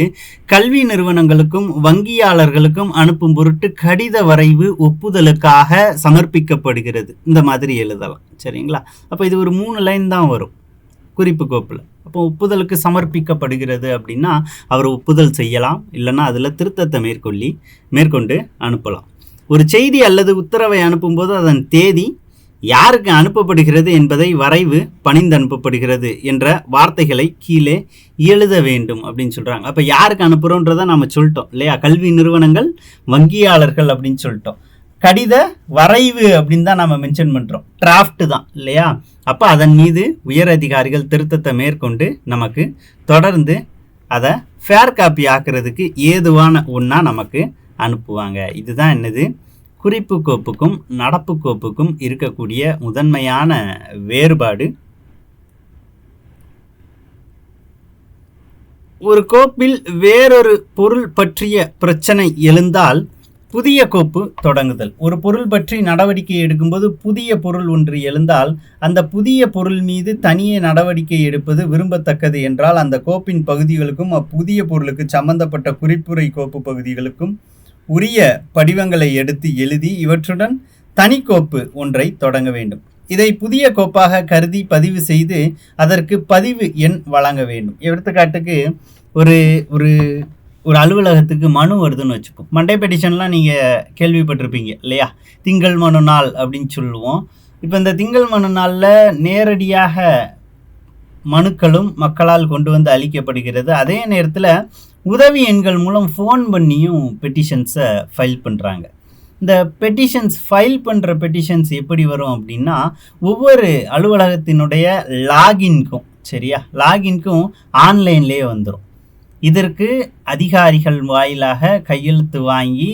கல்வி நிறுவனங்களுக்கும் வங்கியாளர்களுக்கும் அனுப்பும் பொருட்டு கடித வரைவு ஒப்புதலுக்காக சமர்ப்பிக்கப்படுகிறது. இந்த மாதிரி எழுதலாம். சரிங்களா? அப்போ இது ஒரு 3 லைன் தான் வரும் குறிப்பு கோப்பில். அப்போ ஒப்புதலுக்கு சமர்ப்பிக்கப்படுகிறது அப்படின்னா அவர் ஒப்புதல் செய்யலாம், இல்லைன்னா அதில் திருத்தத்தை மேற்கொண்டு அனுப்பலாம். ஒரு செய்தி அல்லது உத்தரவை அனுப்பும்போது அதன் தேதி, யாருக்கு அனுப்பப்படுகிறது என்பதை வரைவு, பணிந்து அனுப்பப்படுகிறது என்ற வார்த்தைகளை கீழே எழுத வேண்டும் அப்படின்னு சொல்கிறாங்க. அப்போ யாருக்கு அனுப்புகிறோன்றதை நம்ம சொல்லிட்டோம் இல்லையா, கல்வி நிறுவனங்கள், வங்கியாளர்கள் அப்படின்னு சொல்லிட்டோம். கடித வரைவு அப்படின்னு தான் நம்ம மென்ஷன் பண்ணுறோம், டிராஃப்ட் தான் இல்லையா. அப்போ அதன் மீது உயர் அதிகாரிகள் திருத்தத்தை மேற்கொண்டு நமக்கு தொடர்ந்து அதை ஃபேர் காப்பி ஆக்கிறதுக்கு ஏதுவான ஒன்றா நமக்கு அனுப்புவாங்க. இதுதான் என்னது, குறிப்பு கோப்புக்கும் நடப்பு கோப்புக்கும் இருக்கக்கூடிய முதன்மையான வேறுபாடு. ஒரு கோப்பில் வேறொரு பொருள் பற்றிய பிரச்சனை எழுந்தால் புதிய கோப்பு தொடங்குதல். ஒரு பொருள் பற்றி நடவடிக்கை எடுக்கும்போது புதிய பொருள் ஒன்று எழுந்தால் அந்த புதிய பொருள் மீது தனியே நடவடிக்கை எடுப்பது விரும்பத்தக்கது என்றால் அந்த கோப்பின் பகுதிகளுக்கும் அப்புதிய பொருளுக்கு சம்பந்தப்பட்ட குறிப்புரை கோப்பு பகுதிகளுக்கும் உரிய படிவங்களை எடுத்து எழுதி இவற்றுடன் தனிக்கோப்பு ஒன்றை தொடங்க வேண்டும். இதை புதிய கோப்பாக கருதி பதிவு செய்து அதற்கு பதிவு எண் வழங்க வேண்டும். எடுத்துக்காட்டுக்கு ஒரு ஒரு ஒரு அலுவலகத்துக்கு மனு வருதுன்னு வச்சுப்போம். மண்டே பெட்டிஷன்லாம் நீங்கள் கேள்விப்பட்டிருப்பீங்க இல்லையா, திங்கள் மனு நாள் அப்படின்னு சொல்லுவோம். இப்போ இந்த திங்கள் மனு நாளில் நேரடியாக மனுக்களும் மக்களால் கொண்டு வந்து அளிக்கப்படுகிறது. அதே நேரத்தில் உதவி எண்கள் மூலம் ஃபோன் பண்ணியும் பெட்டிஷன்ஸை ஃபைல் பண்ணுறாங்க. இந்த பெட்டிஷன்ஸ் ஃபைல் பண்ணுற பெட்டிஷன்ஸ் எப்படி வரும் அப்படின்னா, ஒவ்வொரு அலுவலகத்தினுடைய லாகின்க்கும், சரியா, லாகின்க்கும் ஆன்லைன்லேயே வந்துடும். இதற்கு அதிகாரிகள் வாயிலாக கையெழுத்து வாங்கி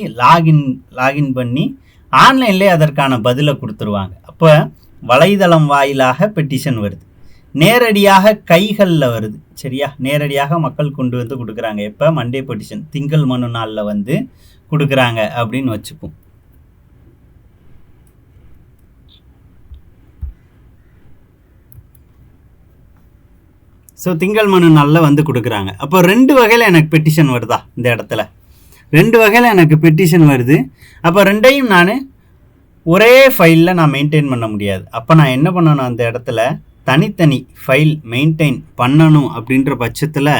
லாகின் பண்ணி ஆன்லைன்லேயே அதற்கான பதிலை கொடுத்துருவாங்க. அப்போ வலைதளம் வாயிலாக பெட்டிஷன் வருது, நேரடியாக கைகளில் வருது. சரியா, நேரடியாக மக்கள் கொண்டு வந்து கொடுக்குறாங்க. எப்போ மண்டே பெட்டிஷன் திங்கள் மனு நாளில் வந்து கொடுக்குறாங்க அப்படின்னு வச்சுப்போம். ஸோ திங்கள் மனு நாளில் வந்து கொடுக்குறாங்க. அப்போ 2 வகையில் எனக்கு பெட்டிஷன் வருதா, இந்த இடத்துல 2 வகையில் எனக்கு பெட்டிஷன் வருது. அப்போ 2ஐயும் நான் ஒரே ஃபைலில் நான் மெயின்டைன் பண்ண முடியாது. அப்போ நான் என்ன பண்ணணும், அந்த இடத்துல தனித்தனி ஃபைல் மெயின்டைன் பண்ணணும். அப்படின்ற பட்சத்தில்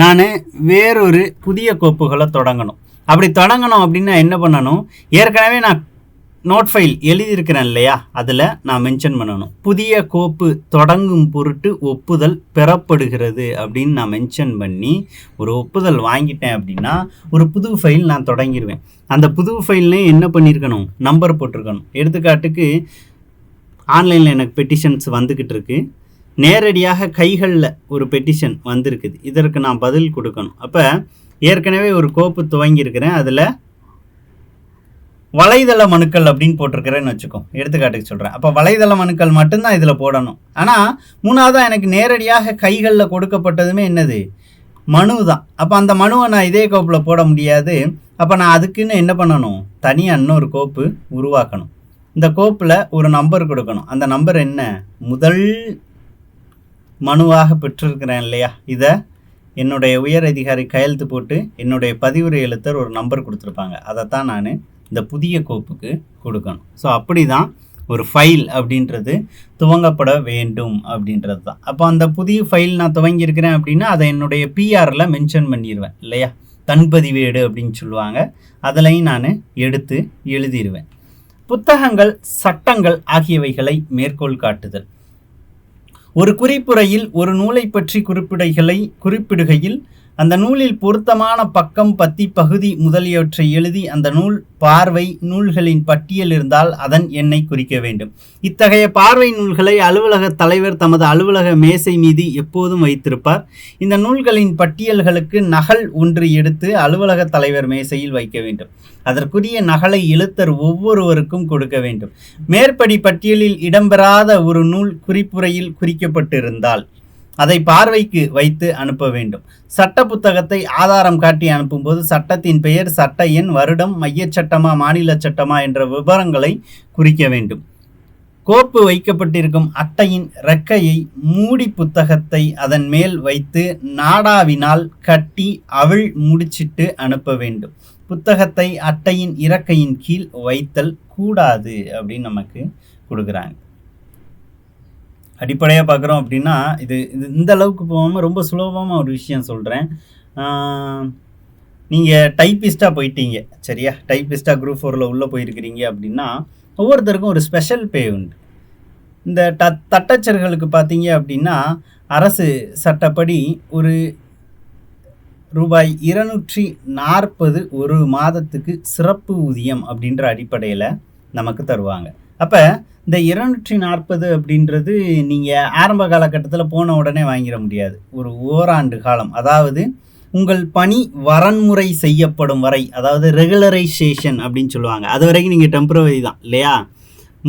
நான் வேறொரு புதிய கோப்புகளை தொடங்கணும். அப்படி தொடங்கணும் அப்படின்னா என்ன பண்ணணும், ஏற்கனவே நான் நோட் ஃபைல் எழுதியிருக்கிறேன் இல்லையா, அதில் நான் மென்ஷன் பண்ணணும், புதிய கோப்பு தொடங்கும் பொருட்டு ஒப்புதல் பெறப்படுகிறது அப்படின்னு நான் மென்ஷன் பண்ணி ஒரு ஒப்புதல் வாங்கிட்டேன் அப்படின்னா ஒரு புது ஃபைல் நான் தொடங்கிடுவேன். அந்த புது ஃபைல்லே என்ன பண்ணியிருக்கணும், நம்பர் போட்டிருக்கணும். எடுத்துக்காட்டுக்கு ஆன்லைனில் எனக்கு பெட்டிஷன்ஸ் வந்துக்கிட்டு இருக்கு, நேரடியாக கைகளில் ஒரு பெட்டிஷன் வந்திருக்குது, இதற்கு நான் பதில் கொடுக்கணும். அப்போ ஏற்கனவே ஒரு கோப்பு துவங்கியிருக்கிறேன், அதில் வலைதள மனுக்கள் அப்படின்னு போட்டிருக்கிறேன்னு வச்சுக்கோ, எடுத்துக்காட்டுக்கு சொல்கிறேன். அப்போ வலைதள மனுக்கள் மட்டும்தான் இதில் போடணும். ஆனால் மூணாவதாக எனக்கு நேரடியாக கைகளில் கொடுக்கப்பட்டதுமே என்னது, மனு தான். அப்போ அந்த மனுவை நான் இதே கோப்பில் போட முடியாது. அப்போ நான் அதுக்குன்னு என்ன பண்ணணும், தனியாக இன்னொரு கோப்பு உருவாக்கணும். இந்த கோப்பில் ஒரு நம்பர் கொடுக்கணும். அந்த நம்பர் என்ன, முதல் மனுவாக பெற்றிருக்கிறேன் இல்லையா, இதை என்னுடைய உயர் அதிகாரி கையெழுத்து போட்டு என்னுடைய பதிவுரை எழுத்தர் ஒரு நம்பர் கொடுத்துருப்பாங்க. அதைத்தான் நான் இந்த புதிய கோப்புக்கு கொடுக்கணும். ஸோ அப்படி தான் ஒரு ஃபைல் அப்படின்றது துவங்கப்பட வேண்டும் அப்படின்றது தான். அப்போ அந்த புதிய ஃபைல் நான் துவங்கியிருக்கிறேன் அப்படின்னா அதை என்னுடைய பிஆரில் மென்ஷன் பண்ணிடுவேன் இல்லையா, தன்பதிவேடு அப்படின்னு சொல்லுவாங்க. அதிலையும் நான் எடுத்து எழுதிடுவேன். புத்தகங்கள், சட்டங்கள் ஆகியவைகளை மேற்கோள் காட்டுதல். ஒரு குறிப்புரையில் ஒரு நூலை பற்றி குறிப்பிடுகையில் அந்த நூலில் பொருத்தமான பக்கம், பத்தி, பகுதி முதலியவற்றை எழுதி அந்த நூல் பார்வை நூல்களின் பட்டியல் இருந்தால் அதன் எண்ணை குறிக்க வேண்டும். இத்தகைய பார்வை நூல்களை அலுவலக தலைவர் தமது அலுவலக மேசை மீது எப்போதும் வைத்திருப்பார். இந்த நூல்களின் பட்டியல்களுக்கு நகல் ஒன்று எடுத்து அலுவலக தலைவர் மேசையில் வைக்க வேண்டும். அதற்குரிய நகலை எழுத்தர் ஒவ்வொருவருக்கும் கொடுக்க வேண்டும். மேற்படி பட்டியலில் இடம்பெறாத ஒரு நூல் குறிப்புரையில் குறிக்கப்பட்டிருந்தால் அதை பார்வைக்கு வைத்து அனுப்ப வேண்டும். சட்ட புத்தகத்தை ஆதாரம் காட்டி அனுப்பும்போது சட்டத்தின் பெயர், சட்ட எண், வருடம், மையச் சட்டமா மாநில சட்டமா என்ற விவரங்களை குறிக்க வேண்டும். கோப்பு வைக்கப்பட்டிருக்கும் அட்டையின் இறக்கையை மூடி புத்தகத்தை அதன் மேல் வைத்து நாடாவினால் கட்டி அவிழ் முடிச்சிட்டு அனுப்ப வேண்டும். புத்தகத்தை அட்டையின் இறக்கையின் கீழ் வைத்தல் கூடாது அப்படின்னு நமக்கு கொடுக்குறாங்க. அடிப்படையாக பார்க்குறோம் அப்படின்னா இது இந்த அளவுக்கு போகாமல் ரொம்ப சுலபமாக ஒரு விஷயம் சொல்கிறேன். நீங்கள் டைப்பிஸ்ட்டாக போயிட்டீங்க சரியா, டைப்பிஸ்ட்டாக குரூப் 4ல் உள்ளே போயிருக்கிறீங்க அப்படின்னா ஒவ்வொருத்தருக்கும் ஒரு ஸ்பெஷல் பே உண்டு. இந்த தட்டச்சர்களுக்கு பார்த்தீங்க அப்படின்னா அரசு சட்டப்படி ஒரு ரூபாய் 240 ஒரு மாதத்துக்கு சிறப்பு ஊதியம் அப்படின்ற அடிப்படையில் நமக்கு தருவாங்க. அப்போ இந்த 240 அப்படின்றது நீங்கள் ஆரம்ப காலகட்டத்தில் போன உடனே வாங்கிட முடியாது. ஒரு ஓராண்டு காலம், அதாவது உங்கள் பணி வரன்முறை செய்யப்படும் வரை, அதாவது ரெகுலரைசேஷன் அப்படின்னு சொல்லுவாங்க, அது வரைக்கும் நீங்கள் டெம்பரவரி தான் இல்லையா.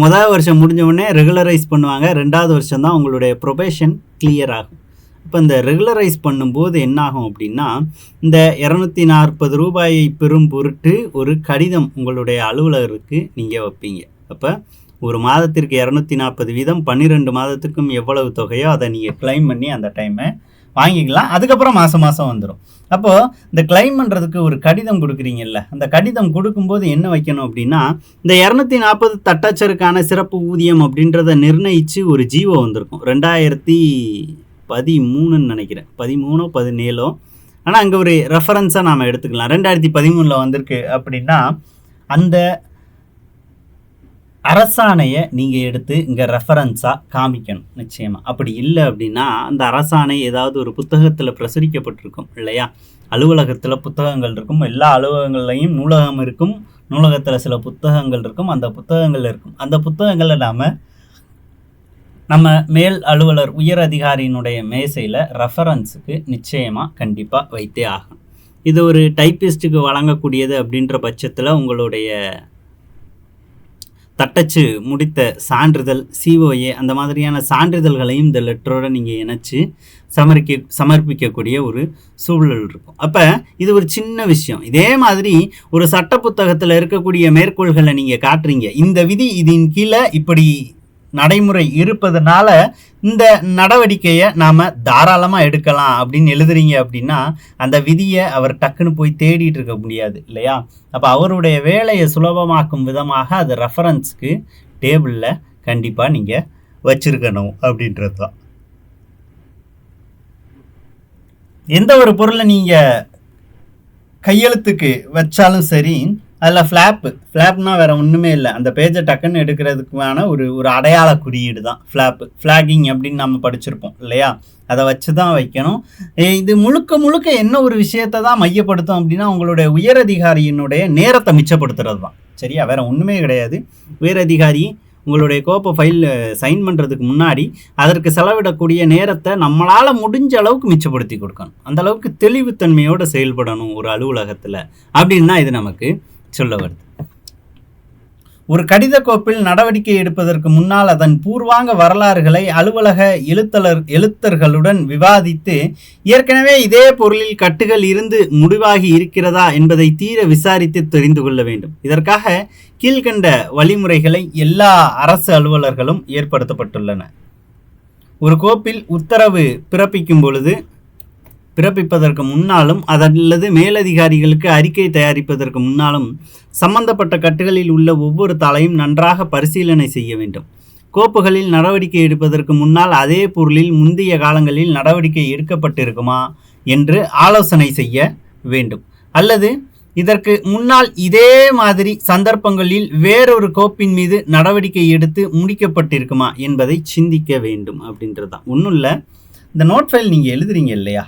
முதல் வருஷம் முடிஞ்ச உடனே ரெகுலரைஸ் பண்ணுவாங்க. 2வது வருஷம் தான் உங்களுடைய ப்ரொபேஷன் கிளியர் ஆகும். இப்போ இந்த ரெகுலரைஸ் பண்ணும்போது என்னாகும் அப்படின்னா இந்த 240 ரூபாயை பெறும் பொருட்டு ஒரு கடிதம் உங்களுடைய அலுவலகருக்கு நீங்கள் வைப்பீங்க. அப்போ ஒரு மாதத்திற்கு 240 வீதம் 12 மாதத்துக்கும் எவ்வளவு தொகையோ அதை நீங்கள் கிளைம் பண்ணி அந்த டைமை வாங்கிக்கலாம். அதுக்கப்புறம் மாதம் மாதம் வந்துடும். அப்போது இந்த கிளைம் பண்ணுறதுக்கு ஒரு கடிதம் கொடுக்குறீங்கல்ல, அந்த கடிதம் கொடுக்கும்போது என்ன வைக்கணும் அப்படின்னா இந்த 240 தட்டச்சருக்கான சிறப்பு ஊதியம் அப்படின்றத நிர்ணயித்து ஒரு ஜீவோ வந்திருக்கும். 2013 நினைக்கிறேன், 13 17. ஆனால் அங்கே ஒரு ரெஃபரன்ஸாக நாம் எடுத்துக்கலாம். 2013 வந்திருக்கு அப்படின்னா அந்த அரசாணையை நீங்கள் எடுத்து இங்கே ரெஃபரன்ஸாக காமிக்கணும் நிச்சயமாக. அப்படி இல்லை அப்படின்னா அந்த அரசாணை ஏதாவது ஒரு புத்தகத்தில் பிரசுரிக்கப்பட்டிருக்கும் இல்லையா, அலுவலகத்தில் புத்தகங்கள் இருக்கும், எல்லா அலுவலகங்கள்லையும் நூலகம் இருக்கும், நூலகத்தில் சில புத்தகங்கள் இருக்கும், அந்த புத்தகங்கள் இருக்கும். அந்த புத்தகங்களை நம்ம மேல் அலுவலர் உயர் அதிகாரியினுடைய மேசையில் ரெஃபரன்ஸுக்கு நிச்சயமாக கண்டிப்பாக வைத்தே ஆகணும். இது ஒரு டைப்பிஸ்ட்டுக்கு வழங்கக்கூடியது அப்படின்ற பட்சத்தில் உங்களுடைய தட்டச்சு முடித்த சான்றிதழ், சிஓஏ அந்த மாதிரியான சான்றிதழ்களையும் இந்த லெட்டரோடு நீங்கள் இணைச்சி சமர்ப்பிக்கக்கூடிய ஒரு சூழல் இருக்கும். அப்போ இது ஒரு சின்ன விஷயம். இதே மாதிரி ஒரு சட்ட புத்தகத்தில் இருக்கக்கூடிய மேற்கோள்களை நீங்கள் காட்டுறீங்க, இந்த விதி இதன் கீழே இப்படி நடைமுறை இருப்பதனால இந்த நடவடிக்கையை நாம் தாராளமாக எடுக்கலாம் அப்படின்னு எழுதுறீங்க அப்படின்னா அந்த விதியை அவர் டக்குன்னு போய் தேடிட்டு இருக்க முடியாது இல்லையா. அப்போ அவருடைய வேலையை சுலபமாக்கும் விதமாக அது ரெஃபரன்ஸுக்கு டேபிளில் கண்டிப்பாக நீங்கள் வச்சுருக்கணும் அப்படின்றது தான். எந்த ஒரு பொருளை நீங்கள் கையெழுத்துக்கு வச்சாலும் சரி, அதில் ஃப்ளாப்னா வேறு ஒன்றுமே இல்லை, அந்த பேஜை டக்குன்னு எடுக்கிறதுக்கான ஒரு அடையாள குறியீடு தான் ஃப்ளாகிங் அப்படின்னு நம்ம படிச்சிருப்போம் இல்லையா. அதை வச்சு தான் வைக்கணும். இது முழுக்க என்ன ஒரு விஷயத்தை தான் மையப்படுத்தும் அப்படின்னா உங்களுடைய உயரதிகாரியினுடைய நேரத்தை மிச்சப்படுத்துறது தான் சரியா, வேறு ஒன்றுமே கிடையாது. உயரதிகாரி உங்களுடைய கோப்பை ஃபைல் சைன் பண்ணுறதுக்கு முன்னாடி அதற்கு செலவிடக்கூடிய நேரத்தை நம்மளால் முடிஞ்ச அளவுக்கு மிச்சப்படுத்தி கொடுக்கணும். அந்த அளவுக்கு தெளிவுத்தன்மையோடு செயல்படணும் ஒரு அலுவலகத்தில் அப்படின்னு தான் இது நமக்கு சொல்ல வருது. ஒரு கடித கோப்பில் நடவடிக்கை எடுப்பதற்கு முன்னால் அதன் பூர்வாங்க வரலாறுகளை அலுவலக எழுத்தர்களுடன் விவாதித்து ஏற்கனவே இதே பொருளில் கட்டுகள் இருந்து முடிவாகி இருக்கிறதா என்பதை தீர விசாரித்து தெரிந்து கொள்ள வேண்டும். இதற்காக கீழ்கண்ட வழிமுறைகளை எல்லா அரசு அலுவலர்களும் ஏற்படுத்தப்பட்டுள்ளன. ஒரு கோப்பில் உத்தரவு பிறப்பிப்பதற்கு முன்னாலும் அல்லது மேலதிகாரிகளுக்கு அறிக்கை தயாரிப்பதற்கு முன்னாலும் சம்பந்தப்பட்ட கட்டுகளில் உள்ள ஒவ்வொரு தாளையும் நன்றாக பரிசீலனை செய்ய வேண்டும். கோப்புகளில் நடவடிக்கை எடுப்பதற்கு முன்னால் அதே பொருளில் முந்தைய காலங்களில் நடவடிக்கை எடுக்கப்பட்டிருக்குமா என்று ஆலோசனை செய்ய வேண்டும். அல்லது இதற்கு முன்னால் இதே மாதிரி சந்தர்ப்பங்களில் வேறொரு கோப்பின் மீது நடவடிக்கை எடுத்து முடிக்கப்பட்டிருக்குமா என்பதை சிந்திக்க வேண்டும் அப்படின்றது தான். ஒன்றும் இல்லை, இந்த நோட் ஃபைல் நீங்கள் எழுதுறீங்க இல்லையா,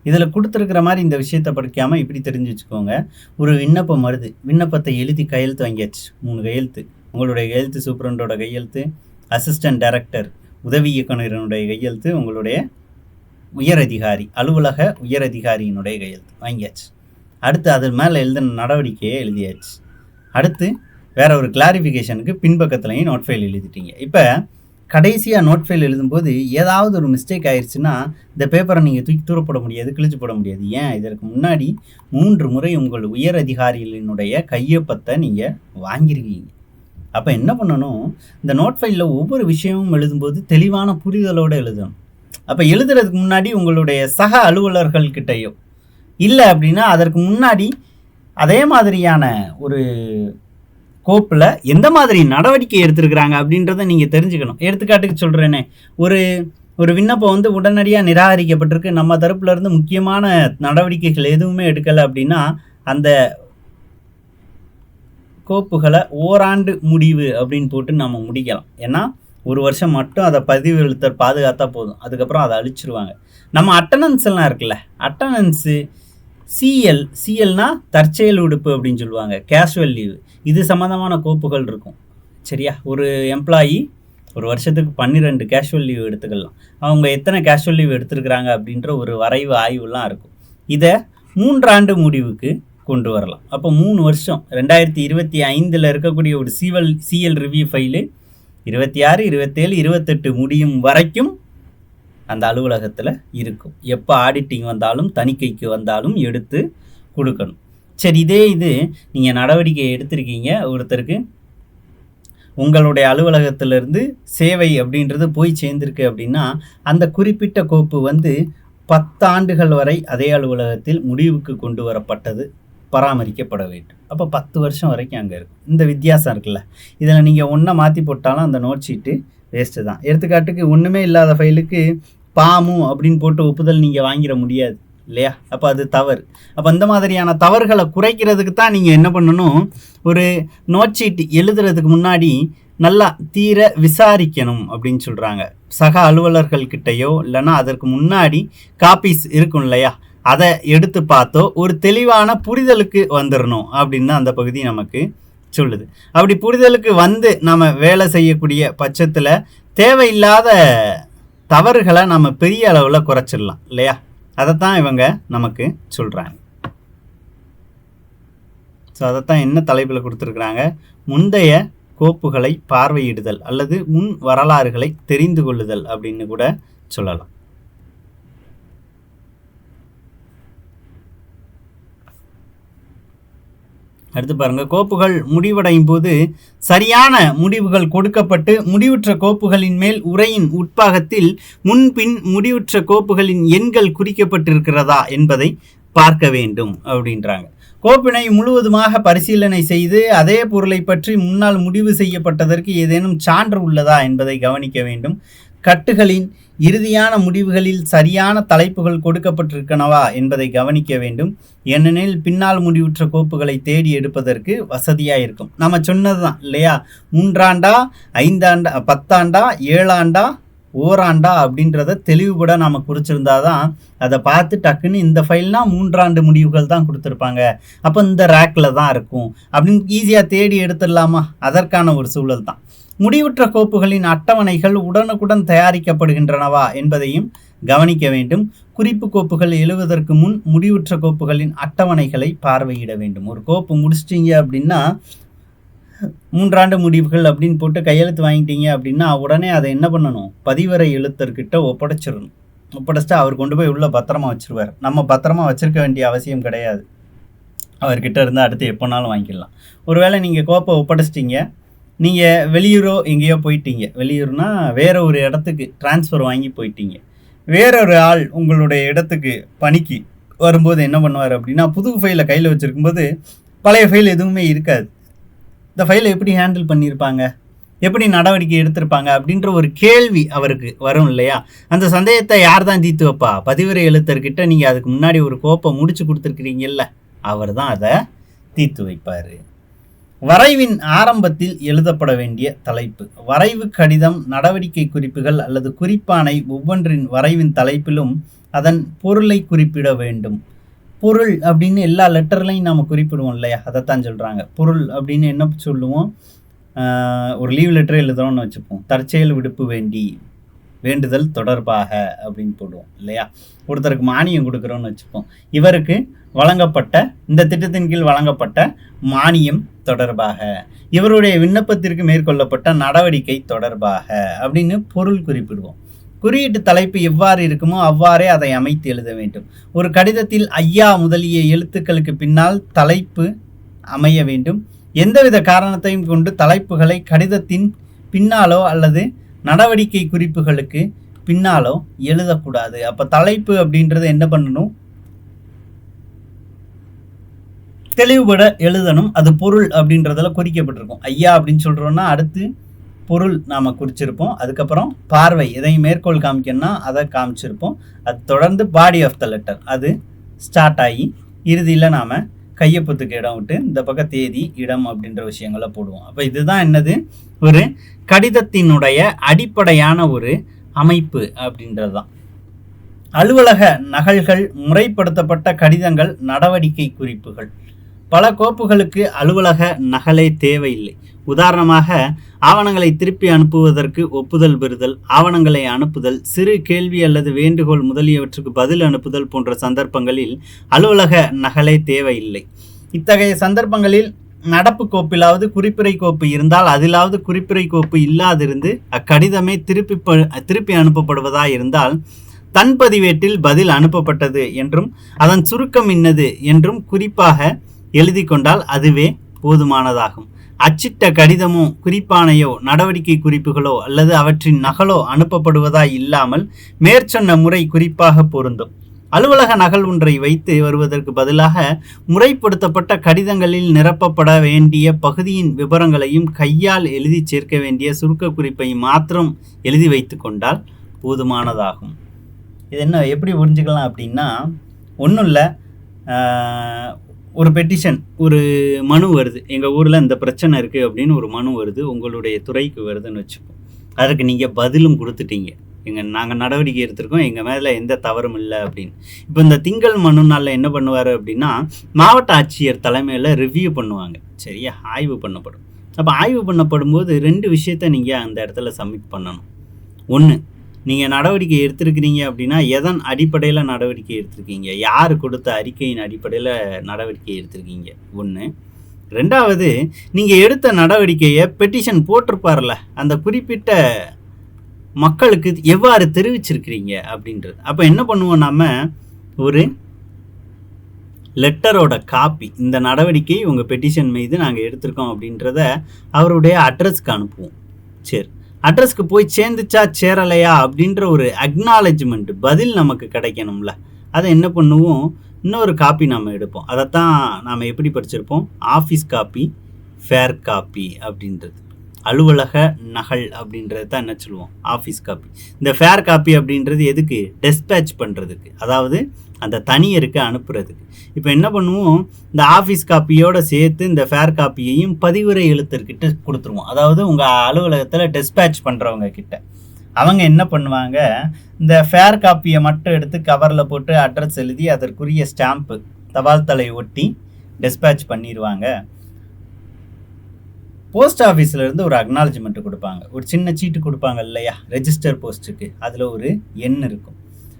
இதில் கொடுத்துருக்கிற மாதிரி இந்த விஷயத்தை படிக்காமல் இப்படி தெரிஞ்சு வச்சுக்கோங்க. ஒரு விண்ணப்பம் வருது, விண்ணப்பத்தை எழுதி கையெழுத்து வாங்கியாச்சு, 3 கையெழுத்து, உங்களுடைய கையெழுத்து, சூப்பரண்டோட கையெழுத்து, அசிஸ்டன்ட் டைரக்டர் உதவி இயக்குநரினுடைய கையெழுத்து, உங்களுடைய உயரதிகாரி அலுவலக உயரதிகாரியினுடைய கையெழுத்து வாங்கியாச்சு. அடுத்து அது மேலே எழுதின நடவடிக்கையை எழுதியாச்சு. அடுத்து வேற ஒரு கிளாரிஃபிகேஷனுக்கு பின்பக்கத்துலையும் நோட் ஃபைல் எழுதிட்டீங்க. இப்போ கடைசியாக நோட் ஃபைல் எழுதும்போது ஏதாவது ஒரு மிஸ்டேக் ஆயிடுச்சுன்னா இந்த பேப்பரை நீங்கள் தூக்கி தூரப்பட முடியாது, கிழிச்சு போட முடியாது. ஏன், இதற்கு முன்னாடி 3 முறை உங்கள் உயர் அதிகாரிகளினுடைய கையொப்பத்தை நீங்கள் வாங்கியிருக்கீங்க. அப்போ என்ன பண்ணணும், இந்த நோட் ஃபைலில் ஒவ்வொரு விஷயமும் எழுதும்போது தெளிவான புரிதலோடு எழுதணும். அப்போ எழுதுறதுக்கு முன்னாடி உங்களுடைய சக அலுவலர்கள்கிட்டையோ இல்லை அப்படின்னா அதற்கு முன்னாடி அதே மாதிரியான ஒரு கோப்பில் எந்த மாதிரி நடவடிக்கை எடுத்திருக்கிறாங்க அப்படின்றத நீங்கள் தெரிஞ்சுக்கணும். எடுத்துக்காட்டுக்கு சொல்கிறேனே, ஒரு விண்ணப்பம் வந்து உடனடியாக நிராகரிக்கப்பட்டிருக்கு, நம்ம தரப்புலேருந்து முக்கியமான நடவடிக்கைகள் எதுவுமே எடுக்கலை அப்படின்னா அந்த கோப்புகளை ஓராண்டு முடிவு அப்படின்னு போட்டு நம்ம முடிக்கலாம். ஏன்னா 1 வருஷம் மட்டும் அதை பதிவு எழுத்தர் பாதுகாத்தா போதும், அதுக்கப்புறம் அதை அழிச்சிருவாங்க. நம்ம அட்டனன்ஸ் எல்லாம் இருக்குல்ல, அட்டனன்ஸு சிஎல்னா தற்செயல் விடுப்பு அப்படின்னு சொல்லுவாங்க, கேஷுவல் லீவு, இது சம்மந்தமான கோப்புகள் இருக்கும். சரியா, ஒரு எம்ப்ளாயி 1 வருஷத்துக்கு 12 கேஷுவல் லீவ் எடுத்துக்கலாம். அவங்க எத்தனை கேஷுவல் லீவ் எடுத்துருக்குறாங்க அப்படின்ற ஒரு வரைவு ஆய்வுலாம் இருக்கும். இதை 3 ஆண்டு முடிவுக்கு கொண்டு வரலாம். அப்போ 3 வருஷம் 2025 இருக்கக்கூடிய ஒரு சிஎல் ரிவ்யூ ஃபைலு 26, 27, 28 முடியும் வரைக்கும் அந்த அலுவலகத்தில் இருக்கும். எப்போ ஆடிட்டிங் வந்தாலும் தணிக்கைக்கு வந்தாலும் எடுத்து கொடுக்கணும். சரி, இது நீங்கள் நடவடிக்கை எடுத்திருக்கீங்க, ஒருத்தருக்கு உங்களுடைய அலுவலகத்திலிருந்து சேவை அப்படின்றது போய் சேர்ந்திருக்கு அப்படின்னா அந்த குறிப்பிட்ட கோப்பு வந்து 10 ஆண்டுகள் வரை அதே அலுவலகத்தில் முடிவுக்கு கொண்டு வரப்பட்டது பராமரிக்கப்பட வேண்டும். அப்போ 10 வருஷம் வரைக்கும் அங்கே இருக்கும். இந்த வித்தியாசம் இருக்குல்ல, இதில் நீங்கள் ஒன்றை மாற்றி போட்டாலும் அந்த நோட் ஷீட்டு வேஸ்ட்டு தான். எடுத்துக்காட்டுக்கு ஒன்றுமே இல்லாத ஃபைலுக்கு பாமு அப்படின்னு போட்டு ஒப்புதல் நீங்கள் வாங்கிட முடியாது இல்லையா, அப்போ அது தவறு. அப்போ இந்த மாதிரியான தவறுகளை குறைக்கிறதுக்கு தான் நீங்கள் என்ன பண்ணணும், ஒரு நோட் ஷீட் எழுதுறதுக்கு முன்னாடி நல்லா தீர விசாரிக்கணும் அப்படின்னு சொல்கிறாங்க. சக அலுவலர்கள்கிட்டையோ இல்லைன்னா அதற்கு முன்னாடி காப்பீஸ் இருக்கும் இல்லையா, அதை எடுத்து பார்த்தோ ஒரு தெளிவான புரிதலுக்கு வந்துடணும் அப்படின்னு தான் அந்த பகுதி நமக்கு சொல்லுது. அப்படி புரிதலுக்கு வந்து நம்ம வேலை செய்யக்கூடிய பட்சத்தில் தேவையில்லாத தவறுகளை நம்ம பெரிய அளவில் குறைச்சிடலாம் இல்லையா, அதைத்தான் இவங்க நமக்கு சொல்கிறாங்க. ஸோ அதைத்தான் என்ன தலைப்பில் கொடுத்துருக்குறாங்க, முந்தைய கோப்புகளை பார்வையிடுதல் அல்லது முன் வரலாறுகளை தெரிந்து கொள்ளுதல் அப்படின்னு கூட சொல்லலாம். அடுத்து பாருங்க, கோப்புகள் முடிவடையும் போது சரியான முடிவுகள் கொடுக்கப்பட்டு முடிவுற்ற கோப்புகளின் மேல் உரையின் உட்பாகத்தில் முன்பின் முடிவுற்ற கோப்புகளின் எண்கள் குறிக்கப்பட்டிருக்கிறதா என்பதை பார்க்க வேண்டும் அப்படின்றாங்க. கோப்பினை முழுவதுமாக பரிசீலனை செய்து அதே பொருளை பற்றி முன்னால் முடிவு செய்யப்பட்டதற்கு ஏதேனும் சான்று உள்ளதா என்பதை கவனிக்க வேண்டும். கட்டுகளின் இறுதியான முடிவுகளில் சரியான தலைப்புகள் கொடுக்கப்பட்டிருக்கனவா என்பதை கவனிக்க வேண்டும். ஏனெனில் பின்னால் முடிவுற்ற கோப்புகளை தேடி எடுப்பதற்கு வசதியாக இருக்கும். நம்ம சொன்னது தான் இல்லையா, 3 ஆண்டா 5 ஆண்டா 10 ஆண்டா 7 ஆண்டா ஓராண்டா அப்படின்றத தெளிவுபட நம்ம குறிச்சிருந்தா தான் அதை பார்த்து டக்குன்னு இந்த ஃபைல்னா 3 ஆண்டு முடிவுகள் தான் கொடுத்துருப்பாங்க, அப்போ இந்த ரேக்கில் தான் இருக்கும் அப்படின்னு ஈஸியாக தேடி எடுத்துடலாமா, அதற்கான ஒரு சூழல் தான். முடிவுற்ற கோப்புகளின் அட்டவணைகள் உடனுக்குடன் தயாரிக்கப்படுகின்றனவா என்பதையும் கவனிக்க வேண்டும். குறிப்பு கோப்புகள் எழுவதற்கு முன் முடிவுற்ற கோப்புகளின் அட்டவணைகளை பார்வையிட வேண்டும். ஒரு கோப்பு முடிச்சிட்டிங்க அப்படின்னா 3 ஆண்டு முடிவுகள் அப்படின்னு போட்டு கையெழுத்து வாங்கிட்டீங்க அப்படின்னா உடனே அதை என்ன பண்ணணும், பதிவறை எழுத்தர்கிட்ட ஒப்படைச்சிடணும். ஒப்படைச்சிட்டு அவர் கொண்டு போய் உள்ள பத்திரமா வச்சிருவார். நம்ம பத்திரமா வச்சிருக்க வேண்டிய அவசியம் கிடையாது. அவர்கிட்ட இருந்து அடுத்து எப்போனாலும் வாங்கிக்கலாம். ஒருவேளை நீங்கள் கோப்பை ஒப்படைச்சிட்டீங்க, நீங்கள் வெளியூரோ எங்கேயோ போயிட்டீங்க, வெளியூர்னா வேற ஒரு இடத்துக்கு டிரான்ஸ்ஃபர் வாங்கி போயிட்டீங்க, வேறொரு ஆள் உங்களுடைய இடத்துக்கு பணிக்கு வரும்போது என்ன பண்ணுவார் அப்படின்னா, புது ஃபைலை கையில் வச்சுருக்கும்போது பழைய ஃபைல் எதுவுமே இருக்காது. இந்த ஃபைலை எப்படி ஹேண்டில் பண்ணியிருப்பாங்க, எப்படி நடவடிக்கை எடுத்திருப்பாங்க அப்படின்ற ஒரு கேள்வி அவருக்கு வரும் இல்லையா? அந்த சந்தேகத்தை யார் தான் தீர்த்து வைப்பா? பதிவறை எழுத்தர்கிட்ட நீங்கள் அதுக்கு முன்னாடி ஒரு கோப்பை முடிச்சு கொடுத்துருக்கிறீங்கல்ல, அவர் தான் அதை தீர்த்து வைப்பார். வரைவின் ஆரம்பத்தில் எழுதப்பட வேண்டிய தலைப்பு. வரைவு கடிதம், நடவடிக்கை குறிப்புகள் அல்லது குறிப்பானை ஒவ்வொன்றின் வரைவின் தலைப்பிலும் அதன் பொருளை குறிப்பிட வேண்டும். பொருள் அப்படின்னு எல்லா லெட்டர்லையும் நாம் குறிப்பிடுவோம் இல்லையா? அதைத்தான் சொல்கிறாங்க. பொருள் அப்படின்னு என்ன சொல்லுவோம்? ஒரு லீவ் லெட்டர் எழுதுறோம்னு வச்சுப்போம், தற்செயல் விடுப்பு வேண்டுதல் தொடர்பாக அப்படின்னு போடுவோம் இல்லையா? ஒருத்தருக்கு மானியம் கொடுக்குறோன்னு வச்சுப்போம், இவருக்கு வழங்கப்பட்ட, இந்த திட்டத்தின் கீழ் வழங்கப்பட்ட மானியம் தொடர்பாக, இவருடைய விண்ணப்பத்திற்கு மேற்கொள்ளப்பட்ட நடவடிக்கை தொடர்பாக அப்படின்னு பொருள் குறிப்பிடுவோம். குறியீட்டு தலைப்பு எவ்வாறு இருக்குமோ அவ்வாறே அதை அமைத்து எழுத வேண்டும். ஒரு கடிதத்தில் ஐயா முதலிய எழுத்துக்களுக்கு பின்னால் தலைப்பு அமைய வேண்டும். எந்தவித காரணத்தையும் கொண்டு தலைப்புகளை கடிதத்தின் பின்னாலோ அல்லது நடவடிக்கை குறிப்புகளுக்கு பின்னாலோ எழுதக்கூடாது. அப்போ தலைப்பு அப்படின்றது என்ன பண்ணணும், தெளிவுபட எழுதணும். அது பொருள் அப்படின்றதுல குறிக்கப்பட்டிருக்கும். ஐயா அப்படின்னு சொல்கிறோன்னா அடுத்து பொருள் நாம் குறிச்சிருப்போம். அதுக்கப்புறம் பார்வை, எதையும் மேற்கோள் காமிக்கணும்னா அதை காமிச்சிருப்போம். அது தொடர்ந்து பாடி ஆஃப் த லெட்டர் அது ஸ்டார்ட் ஆகி இறுதியில் நாம் கையொப்பத்துக்கு இடம் விட்டு இந்த பக்கம் தேதி, இடம் அப்படின்ற விஷயங்களை போடுவோம். அப்போ இதுதான் என்னது, ஒரு கடிதத்தினுடைய அடிப்படையான ஒரு அமைப்பு அப்படின்றது தான். அலுவலக நகல்கள், முறைப்படுத்தப்பட்ட கடிதங்கள், நடவடிக்கை குறிப்புகள். பல கோப்புகளுக்கு அலுவலக நகலே தேவையில்லை. உதாரணமாக ஆவணங்களை திருப்பி அனுப்புவதற்கு ஒப்புதல் பெறுதல், ஆவணங்களை அனுப்புதல், சிறு கேள்வி அல்லது வேண்டுகோள் முதலியவற்றுக்கு பதில் அனுப்புதல் போன்ற சந்தர்ப்பங்களில் அலுவலக நகலே தேவையில்லை. இத்தகைய சந்தர்ப்பங்களில் நடப்பு கோப்பிலாவது குறிப்புரை கோப்பு இருந்தால் அதிலாவது குறிப்புரை கோப்பு இல்லாதிருந்து அக்கடிதமே திருப்பி அனுப்பப்படுவதாக இருந்தால் தன் பதிவேட்டில் பதில் அனுப்பப்பட்டது என்றும் அதன் சுருக்கம் இன்னது என்றும் குறிப்பாக எழுதி கொண்டால் அதுவே போதுமானதாகும். அச்சிட்ட கடிதமோ குறிப்பானையோ நடவடிக்கை குறிப்புகளோ அல்லது அவற்றின் நகலோ அனுப்பப்படுவதாய் இல்லாமல் மேற்சொன்ன முறை குறிப்பாக பொருந்தும். அலுவலக நகல் ஒன்றை வைத்து வருவதற்கு பதிலாக முறைப்படுத்தப்பட்ட கடிதங்களில் நிரப்பப்பட வேண்டிய பகுதியின் விவரங்களையும் கையால் எழுதி சேர்க்க வேண்டிய சுருக்க குறிப்பை மாத்திரம் எழுதி வைத்து கொண்டால் போதுமானதாகும். இது என்ன எப்படி புரிஞ்சுக்கலாம் அப்படின்னா, ஒன்றும் இல்லை, ஒரு பெட்டிஷன், ஒரு மனு வருது, எங்கள் ஊரில் இந்த பிரச்சனை இருக்குது அப்படின்னு ஒரு மனு வருது, உங்களுடைய துறைக்கு வருதுன்னு வச்சுப்போம். அதற்கு நீங்கள் பதிலும் கொடுத்துட்டீங்க, நாங்கள் நடவடிக்கை எடுத்திருக்கோம், எங்கள் மேலே எந்த தவறும் இல்லை அப்படின்னு. இப்போ இந்த திங்கள் மனு நாளில் என்ன பண்ணுவார் அப்படின்னா, மாவட்ட ஆட்சியர் தலைமையில் ரிவ்யூ பண்ணுவாங்க, சரியா? ஆய்வு பண்ணப்படும். அப்போ ஆய்வு பண்ணப்படும் போது 2 விஷயத்தை நீங்கள் அந்த இடத்துல சப்மிட் பண்ணணும். ஒன்று, நீங்கள் நடவடிக்கை எடுத்திருக்கிறீங்க அப்படின்னா எதன் அடிப்படையில் நடவடிக்கை எடுத்திருக்கீங்க, யார் கொடுத்த அறிக்கையின் அடிப்படையில் நடவடிக்கை எடுத்திருக்கீங்க ஒன்று. 2வது, நீங்கள் எடுத்த நடவடிக்கையை பெட்டிஷன் போட்டிருப்பார்ல அந்த குறிப்பிட்ட மக்களுக்கு எவ்வாறு தெரிவிச்சிருக்கிறீங்க அப்படின்றது. அப்போ என்ன பண்ணுவோம், நம்ம ஒரு லெட்டரோட காப்பி, இந்த நடவடிக்கை உங்கள் பெட்டிஷன் மீது நாங்கள் எடுத்திருக்கோம் அப்படின்றத அவருடைய அட்ரஸ்க்கு அனுப்புவோம். சரி, அட்ரஸ்க்கு போய் சேர்ந்துச்சா சேரலையா அப்படின்ற ஒரு அக்னாலஜ்மெண்ட், பதில் நமக்கு கிடைக்கணும்ல. அதை என்ன பண்ணுவோம், இன்னொரு காப்பி நம்ம எடுப்போம். அதைத்தான் நாம் எப்படி படிச்சிருப்போம், ஆஃபீஸ் காப்பி, ஃபேர் காப்பி அப்படின்றது. அலுவலக நகல் அப்படின்றது தான் என்ன சொல்லுவோம், ஆஃபீஸ் காப்பி. இந்த ஃபேர் காப்பி அப்படின்றது எதுக்கு, டெஸ்பேட்ச் பண்ணுறதுக்கு, அதாவது அந்த தனியருக்கு அனுப்புறதுக்கு. இப்போ என்ன பண்ணுவோம், இந்த ஆஃபீஸ் காப்பியோடு சேர்த்து இந்த ஃபேர் காப்பியையும் பதிவுரை எழுத்தர்கிட்ட கொடுத்துருவோம். அதாவது உங்கள் அலுவலகத்தில் டெஸ்பேட்ச் பண்ணுறவங்க கிட்ட. அவங்க என்ன பண்ணுவாங்க, இந்த ஃபேர் காப்பியை மட்டும் எடுத்து கவரில் போட்டு அட்ரஸ் எழுதி அதற்குரிய ஸ்டாம்ப்பு தபால் தலை ஒட்டி டெஸ்பேட்ச் பண்ணிடுவாங்க. போஸ்ட் ஆஃபீஸ்லேருந்து ஒரு அக்னாலஜ்மெண்ட் கொடுப்பாங்க, ஒரு சின்ன சீட்டு கொடுப்பாங்க இல்லையா, ரெஜிஸ்டர் போஸ்ட்டுக்கு. அதில் ஒரு எண் இருக்கும்.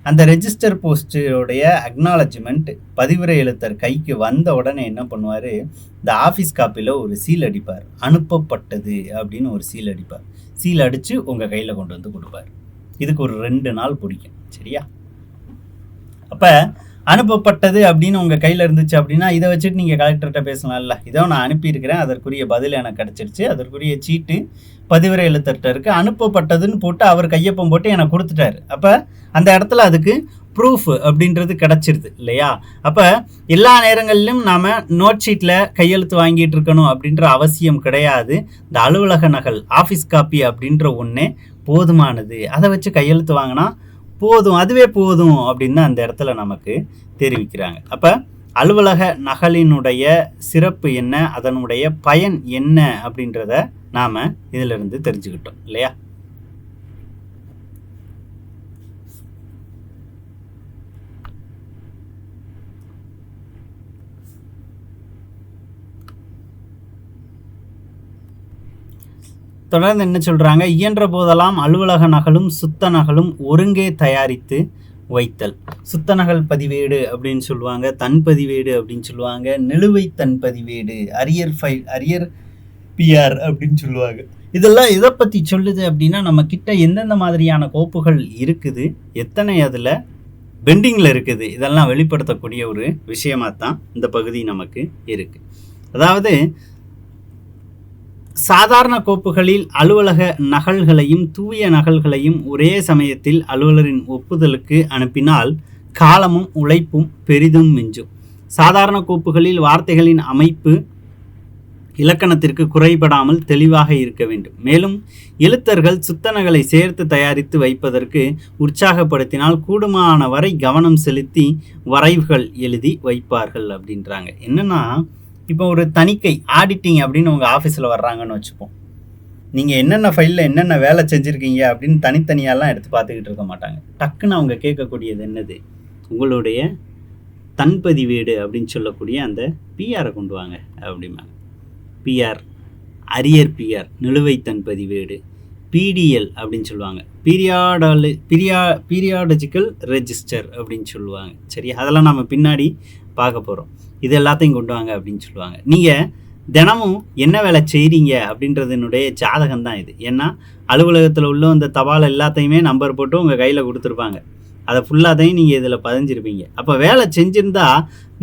அந்த ரெஜிஸ்டர் போஸ்டோடைய அக்னாலஜ்மெண்ட் பதிவுரை எழுத்தர் கைக்கு வந்த உடனே என்ன பண்ணுவார், இந்த ஆஃபீஸ் காப்பியில் ஒரு சீல் அடிப்பார். அனுப்பப்பட்டது அப்படின்னு ஒரு சீல் அடிப்பார். சீல் அடித்து உங்கள் கையில் கொண்டு வந்து கொடுப்பார். இதுக்கு ஒரு 2 நாள் பிடிக்கும். சரியா? அப்போ அனுப்பப்பட்டது அப்படின்னு உங்கள் கையில் இருந்துச்சு அப்படின்னா இதை வச்சுட்டு நீங்கள் கலெக்டர்கிட்ட பேசலாம்ல. இதோ நான் அனுப்பியிருக்கிறேன், அதற்குரிய பதில் எனக்கு கிடச்சிருச்சு, அதற்குரிய சீட்டு பதிவுரை எழுத்தர்கிட்ட இருக்குது, அனுப்பப்பட்டதுன்னு போட்டு அவர் கையொப்பம் போட்டு எனக்கு கொடுத்துட்டாரு. அப்போ அந்த இடத்துல அதுக்கு ப்ரூஃப் அப்படின்றது கிடச்சிருது இல்லையா? அப்போ எல்லா நேரங்களிலும் நாம் நோட் ஷீட்டில் கையெழுத்து வாங்கிட்டு இருக்கணும் அப்படின்ற அவசியம் கிடையாது. இந்த அலுவலக நகல் ஆஃபீஸ் காப்பி அப்படின்ற ஒன்றே போதுமானது. அதை வச்சு கையெழுத்து வாங்கினா போதும், அதுவே போதும் அப்படின்னு அந்த இடத்துல நமக்கு தெரிவிக்கிறாங்க. அப்போ அலுவலக நகலினுடைய சிறப்பு என்ன, அதனுடைய பயன் என்ன அப்படின்றத நாம் இதிலிருந்து தெரிஞ்சுக்கிட்டோம் இல்லையா? தொடர்ந்து என்ன சொல்கிறாங்க, இயன்ற போதெல்லாம் அலுவலக நகலும் சுத்த நகலும் ஒருங்கே தயாரித்து வைத்தல். சுத்த நகல் பதிவேடு அப்படின்னு சொல்லுவாங்க, தன் பதிவேடு அப்படின்னு சொல்லுவாங்க, நிலுவைத் தன் பதிவேடு, அரியர் பிஆர் அப்படின்னு சொல்லுவாங்க. இதெல்லாம் இதை பற்றி சொல்லுது அப்படின்னா நம்ம கிட்ட எந்தெந்த மாதிரியான கோப்புகள் இருக்குது, எத்தனை அதில் பெண்டிங்கில் இருக்குது, இதெல்லாம் வெளிப்படுத்தக்கூடிய ஒரு விஷயமாக தான் இந்த பகுதி நமக்கு இருக்குது. அதாவது சாதாரண கோப்புகளில் அலுவலக நகல்களையும் தூய நகல்களையும் ஒரே சமயத்தில் அலுவலரின் ஒப்புதலுக்கு அனுப்பினால் காலமும் உழைப்பும் பெரிதும் மிஞ்சும். சாதாரண கோப்புகளில் வார்த்தைகளின் அமைப்பு இலக்கணத்திற்கு குறைபடாமல் தெளிவாக இருக்க வேண்டும். மேலும் எழுத்தர்கள் சுத்த நகலை சேர்த்து தயாரித்து வைப்பதற்கு உற்சாகப்படுத்தினால் கூடுமான வரை கவனம் செலுத்தி வரைவுகள் எழுதி வைப்பார்கள் அப்படின்றாங்க. என்னன்னா, இப்போ ஒரு தணிக்கை ஆடிட்டிங் அப்படின்னு உங்கள் ஆஃபீஸில் வர்றாங்கன்னு வச்சுப்போம். நீங்கள் என்னென்ன ஃபைலில் என்னென்ன வேலை செஞ்சுருக்கீங்க அப்படின்னு தனித்தனியாலாம் எடுத்து பார்த்துக்கிட்டு இருக்க மாட்டாங்க. டக்குன்னு அவங்க கேட்கக்கூடியது என்னது, உங்களுடைய தன்பதிவேடு அப்படின்னு சொல்லக்கூடிய அந்த பிஆரை கொண்டு வாங்க அப்படிம்பாங்க. பிஆர், அரியர் பிஆர், நிலுவை தன்பதிவேடு, பிடிஎல் அப்படின்னு சொல்லுவாங்க, பீரியாடஜிக்கல் ரெஜிஸ்டர் அப்படின்னு சொல்லுவாங்க. சரி, அதெல்லாம் நம்ம பின்னாடி பார்க்க போகிறோம். இது எல்லாத்தையும் கொண்டு வாங்க அப்படின்னு சொல்லுவாங்க. நீங்கள் தினமும் என்ன வேலை செய்கிறீங்க அப்படின்றதுனுடைய ஜாதகம் தான் இது. ஏன்னா அலுவலகத்தில் உள்ள இந்த தபால் எல்லாத்தையுமே நம்பர் போட்டு உங்கள் கையில் கொடுத்துருப்பாங்க. அதை ஃபுல்லாத்தையும் நீங்கள் இதில் பதிஞ்சிருப்பீங்க. அப்போ வேலை செஞ்சுருந்தா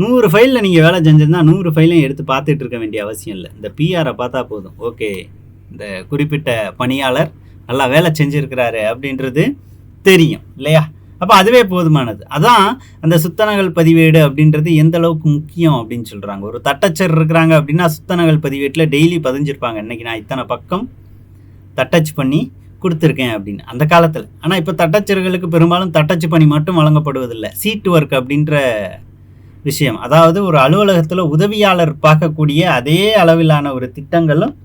100 ஃபைலில் நீங்கள் வேலை செஞ்சுருந்தா 100 ஃபைலையும் எடுத்து பார்த்துட்டு இருக்க வேண்டிய அவசியம் இல்லை. இந்த பிஆரை பார்த்தா போதும், ஓகே இந்த குறிப்பிட்ட பணியாளர் நல்லா வேலை செஞ்சுருக்கிறாரு அப்படின்றது தெரியும் இல்லையா? அப்போ அதுவே போதுமானது. அதான் அந்த சுத்தநகல் பதிவேடு அப்படின்றது எந்த அளவுக்கு முக்கியம் அப்படின்னு சொல்கிறாங்க. ஒரு தட்டச்சர் இருக்கிறாங்க அப்படின்னா சுத்தநகல் பதிவேட்டில் டெய்லி பதிஞ்சிருப்பாங்க, இன்றைக்கி நான் இத்தனை பக்கம் தட்டச் பண்ணி கொடுத்துருக்கேன் அப்படின்னு அந்த காலத்தில். ஆனால் இப்போ தட்டச்சர்களுக்கு பெரும்பாலும் தட்டச்சு பணி மட்டும் வழங்கப்படுவதில்லை, சீட் ஒர்க் அப்படின்ற விஷயம். அதாவது ஒரு அலுவலகத்தில் உதவியாளர் பார்க்கக்கூடிய அதே அளவிலான ஒரு திட்டங்களும்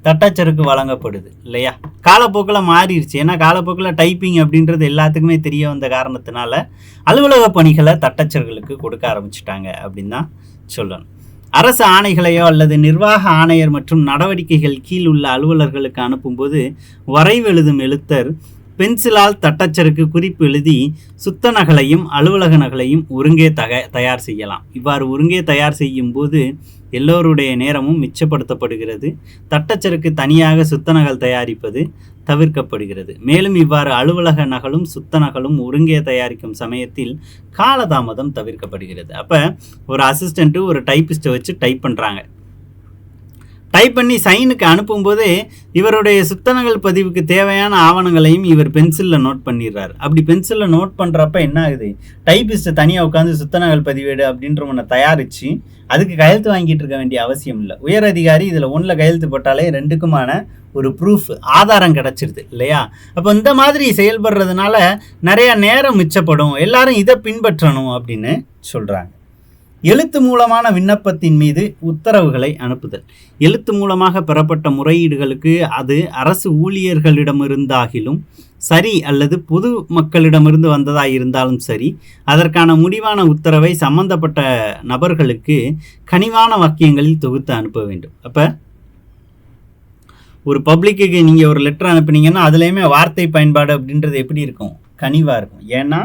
தட்டச்சருக்கு வழங்கப்படுது இல்லையா? காலப்போக்கில் மாறிடுச்சு. ஏன்னா காலப்போக்கில் டைப்பிங் அப்படின்றது எல்லாத்துக்குமே தெரிய வந்த காரணத்தினால அலுவலக பணிகளை தட்டச்சர்களுக்கு கொடுக்க ஆரம்பிச்சிட்டாங்க அப்படின்னு தான் சொல்லணும். அரசு ஆணைகளையோ அல்லது நிர்வாக ஆணையர் மற்றும் நடவடிக்கைகள் கீழ் உள்ள அலுவலர்களுக்கு அனுப்பும்போது வரைவு எழுதும் எழுத்தர் பென்சிலால் தட்டச்சருக்கு குறிப்பு எழுதி சுத்த நகலையும் அலுவலக நகலையும் ஒருங்கே தயார் செய்யலாம். இவ்வாறு ஒருங்கே தயார் செய்யும் போது எல்லோருடைய நேரமும் மிச்சப்படுத்தப்படுகிறது. தட்டச்சருக்கு தனியாக சுத்த நகல் தயாரிப்பது தவிர்க்கப்படுகிறது. மேலும் இவ்வாறு அலுவலக நகலும் சுத்த நகலும் ஒருங்கே தயாரிக்கும் சமயத்தில் காலதாமதம் தவிர்க்கப்படுகிறது. அப்போ ஒரு அசிஸ்டண்ட்டு ஒரு டைப்பிஸ்ட்டை வச்சு டைப் பண்ணுறாங்க. டைப் பண்ணி சைனுக்கு அனுப்பும்போது இவருடைய சுத்தநகல் பதிவுக்கு தேவையான ஆவணங்களையும் இவர் பென்சிலில் நோட் பண்ணிடுறாரு. அப்படி பென்சிலில் நோட் பண்ணுறப்ப என்ன ஆகுது, டைப்பிஸ்ட்டு தனியாக உட்காந்து சுத்தநகல் பதிவேடு அப்படின்ற ஒன்றை தயாரித்து அதுக்கு கையெழுத்து வாங்கிட்டு இருக்க வேண்டிய அவசியம் இல்லை. உயர் அதிகாரி இதில் 1ல் கையெழுத்து போட்டாலே 2க்குமான ஒரு ப்ரூஃப் ஆதாரம் கிடச்சிருது இல்லையா? அப்போ இந்த மாதிரி செயல்படுறதுனால நிறைய நேரம் மிச்சப்படும். எல்லாரும் இதை பின்பற்றணும் அப்படின்னு சொல்கிறாங்க. எழுத்து மூலமான விண்ணப்பத்தின் மீது உத்தரவுகளை அனுப்புதல். எழுத்து மூலமாக பெறப்பட்ட முறையீடுகளுக்கு அது அரசு ஊழியர்களிடமிருந்தாகிலும் சரி அல்லது பொது மக்களிடமிருந்து வந்ததாக இருந்தாலும் சரி, அதற்கான முடிவான உத்தரவை சம்பந்தப்பட்ட நபர்களுக்கு கனிவான வாக்கியங்களில் தொகுத்து அனுப்ப வேண்டும். அப்போ ஒரு பப்ளிக்கு நீங்கள் ஒரு லெட்டர் அனுப்புனீங்கன்னா அதுலேயுமே வார்த்தை பயன்பாடு அப்படின்றது எப்படி இருக்கும், கனிவாக இருக்கும். ஏன்னா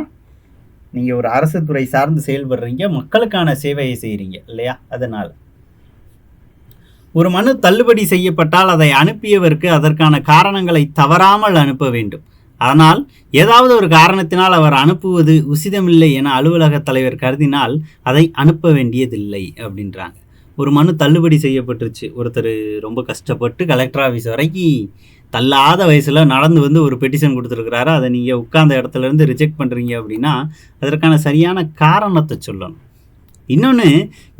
நீங்கள் ஒரு அரசு துறை சார்ந்து செயல்படுறீங்க, மக்களுக்கான சேவையை செய்கிறீங்க இல்லையா? அதனால் ஒரு மனு தள்ளுபடி செய்யப்பட்டால் அதை அனுப்பியவருக்கு அதற்கான காரணங்களை தவறாமல் அனுப்ப வேண்டும். ஆனால் ஏதாவது ஒரு காரணத்தினால் அவர் அனுப்புவது உசிதமில்லை என அலுவலக தலைவர் கருதினால் அதை அனுப்ப வேண்டியதில்லை அப்படின்றாங்க. ஒரு மனு தள்ளுபடி செய்யப்பட்டுருச்சு, ஒருத்தர் ரொம்ப கஷ்டப்பட்டு கலெக்டர் ஆஃபீஸ் வரைக்கும் தள்ளாத வயசில் நடந்து வந்து ஒரு பெட்டிஷன் கொடுத்துருக்குறாரு, அதை நீங்கள் உட்கார்ந்த இடத்துலேருந்து ரிஜெக்ட் பண்ணுறீங்க அப்படின்னா அதற்கான சரியான காரணத்தை சொல்லணும். இன்னொன்று,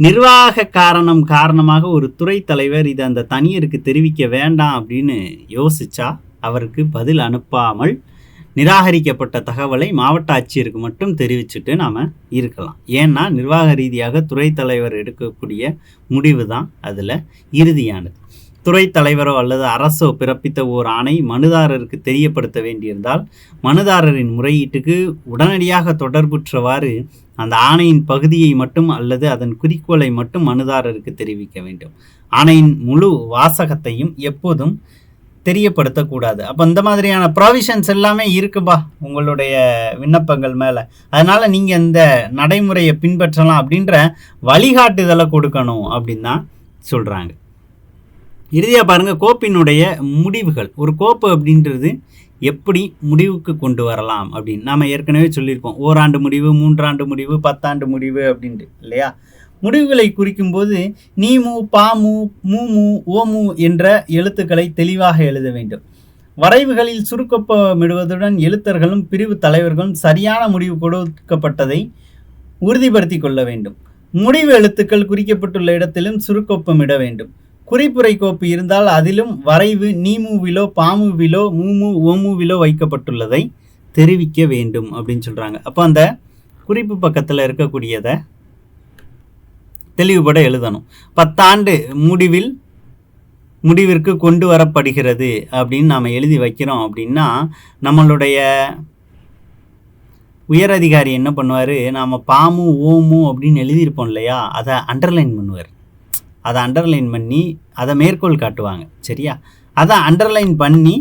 நிர்வாக காரணமாக ஒரு துறை தலைவர் இதை அந்த தனியருக்கு தெரிவிக்க வேண்டாம் அப்படின்னு யோசிச்சா அவருக்கு பதில் அனுப்பாமல் நிராகரிக்கப்பட்ட தகவலை மாவட்ட ஆட்சியருக்கு மட்டும் தெரிவிச்சுட்டு நாம் இருக்கலாம். ஏன்னா நிர்வாக ரீதியாக துறை தலைவர் எடுக்கக்கூடிய முடிவு தான் அதில் இறுதியானது. துறை தலைவரோ அல்லது அரசோ பிறப்பித்த ஓர் ஆணை மனுதாரருக்கு தெரியப்படுத்த வேண்டியிருந்தால் மனுதாரரின் முறையீட்டுக்கு உடனடியாக தொடர்புற்றவாறு அந்த ஆணையின் பகுதியை மட்டும் அல்லது அதன் குறிக்கோளை மட்டும் மனுதாரருக்கு தெரிவிக்க வேண்டும். ஆணையின் முழு வாசகத்தையும் எப்போதும் தெரியப்படுத்தக்கூடாது. அப்போ இந்த மாதிரியான ப்ராவிஷன்ஸ் எல்லாமே இருக்குப்பா உங்களுடைய விண்ணப்பங்கள் மேலே, அதனால் நீங்கள் இந்த நடைமுறையை பின்பற்றலாம் அப்படின்ற வழிகாட்டுதலை கொடுக்கணும் அப்படின்னு தான் சொல்கிறாங்க. இறுதியாக பாருங்கள், கோப்பினுடைய முடிவுகள். ஒரு கோப்பு அப்படின்றது எப்படி முடிவுக்கு கொண்டு வரலாம் அப்படின்னு நாம் ஏற்கனவே சொல்லியிருப்போம். ஓராண்டு முடிவு, 3 ஆண்டு முடிவு, 10 ஆண்டு முடிவு அப்படின்ட்டு இல்லையா? முடிவுகளை குறிக்கும்போது நீமு, பாமு, மூமு, ஓமு என்ற எழுத்துக்களை தெளிவாக எழுத வேண்டும். வரைவுகளில் சுருக்கமிடுவதுடன் எழுத்தர்களும் பிரிவு தலைவர்களும் சரியான முடிவு கொடுக்கப்பட்டதை உறுதிப்படுத்தி கொள்ள வேண்டும். முடிவு எழுத்துக்கள் குறிக்கப்பட்டுள்ள இடத்திலும் சுருக்கொப்பமிட வேண்டும். குறிப்புரை கோப்பு இருந்தால் அதிலும் வரைவு நீமுவிலோ பாமுவிலோ மூமு ஓமுவிலோ வைக்கப்பட்டுள்ளதை தெரிவிக்க வேண்டும் அப்படின்னு சொல்கிறாங்க. அப்போ அந்த குறிப்பு பக்கத்தில் இருக்கக்கூடியதை தெளிவுபட எழுதணும். 10 ஆண்டு முடிவிற்கு கொண்டு வரப்படுகிறது அப்படின்னு நாம் எழுதி வைக்கிறோம் அப்படின்னா நம்மளுடைய உயர் அதிகாரி என்ன பண்ணுவார், நாம் பாமு ஓமு அப்படின்னு எழுதியிருப்போம் இல்லையா, அதை அண்டர்லைன் பண்ணுவார். அதை அண்டர்லைன் பண்ணி அதை மேற்கோள் காட்டுவாங்க. சரியா? அதை அண்டர்லைன் பண்ணி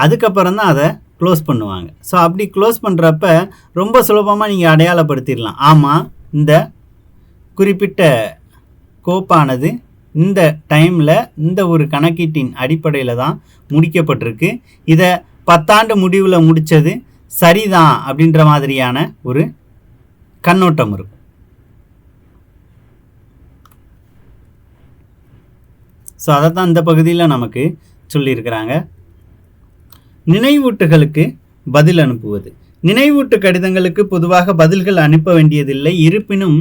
அதுக்கப்புறம் தான் அதை க்ளோஸ் பண்ணுவாங்க. ஸோ அப்படி க்ளோஸ் பண்ணுறப்ப ரொம்ப சுலபமாக நீங்கள் அடையாளப்படுத்திடலாம். ஆமாம், இந்த குறிப்பிட்ட கோப்பானது இந்த டைமில் இந்த ஒரு கணக்கீட்டின் அடிப்படையில் தான் முடிக்கப்பட்டிருக்கு, இதை 10 ஆண்டு முடிவில் முடித்தது சரிதான் அப்படின்ற மாதிரியான ஒரு கண்ணோட்டம் இருக்கும். ஸோ அதை தான் இந்த பகுதியில் நமக்கு சொல்லியிருக்கிறாங்க. நினைவூட்டுகளுக்கு பதில் அனுப்புவது. நினைவூட்டு கடிதங்களுக்கு பொதுவாக பதில்கள் அனுப்ப வேண்டியதில்லை. இருப்பினும்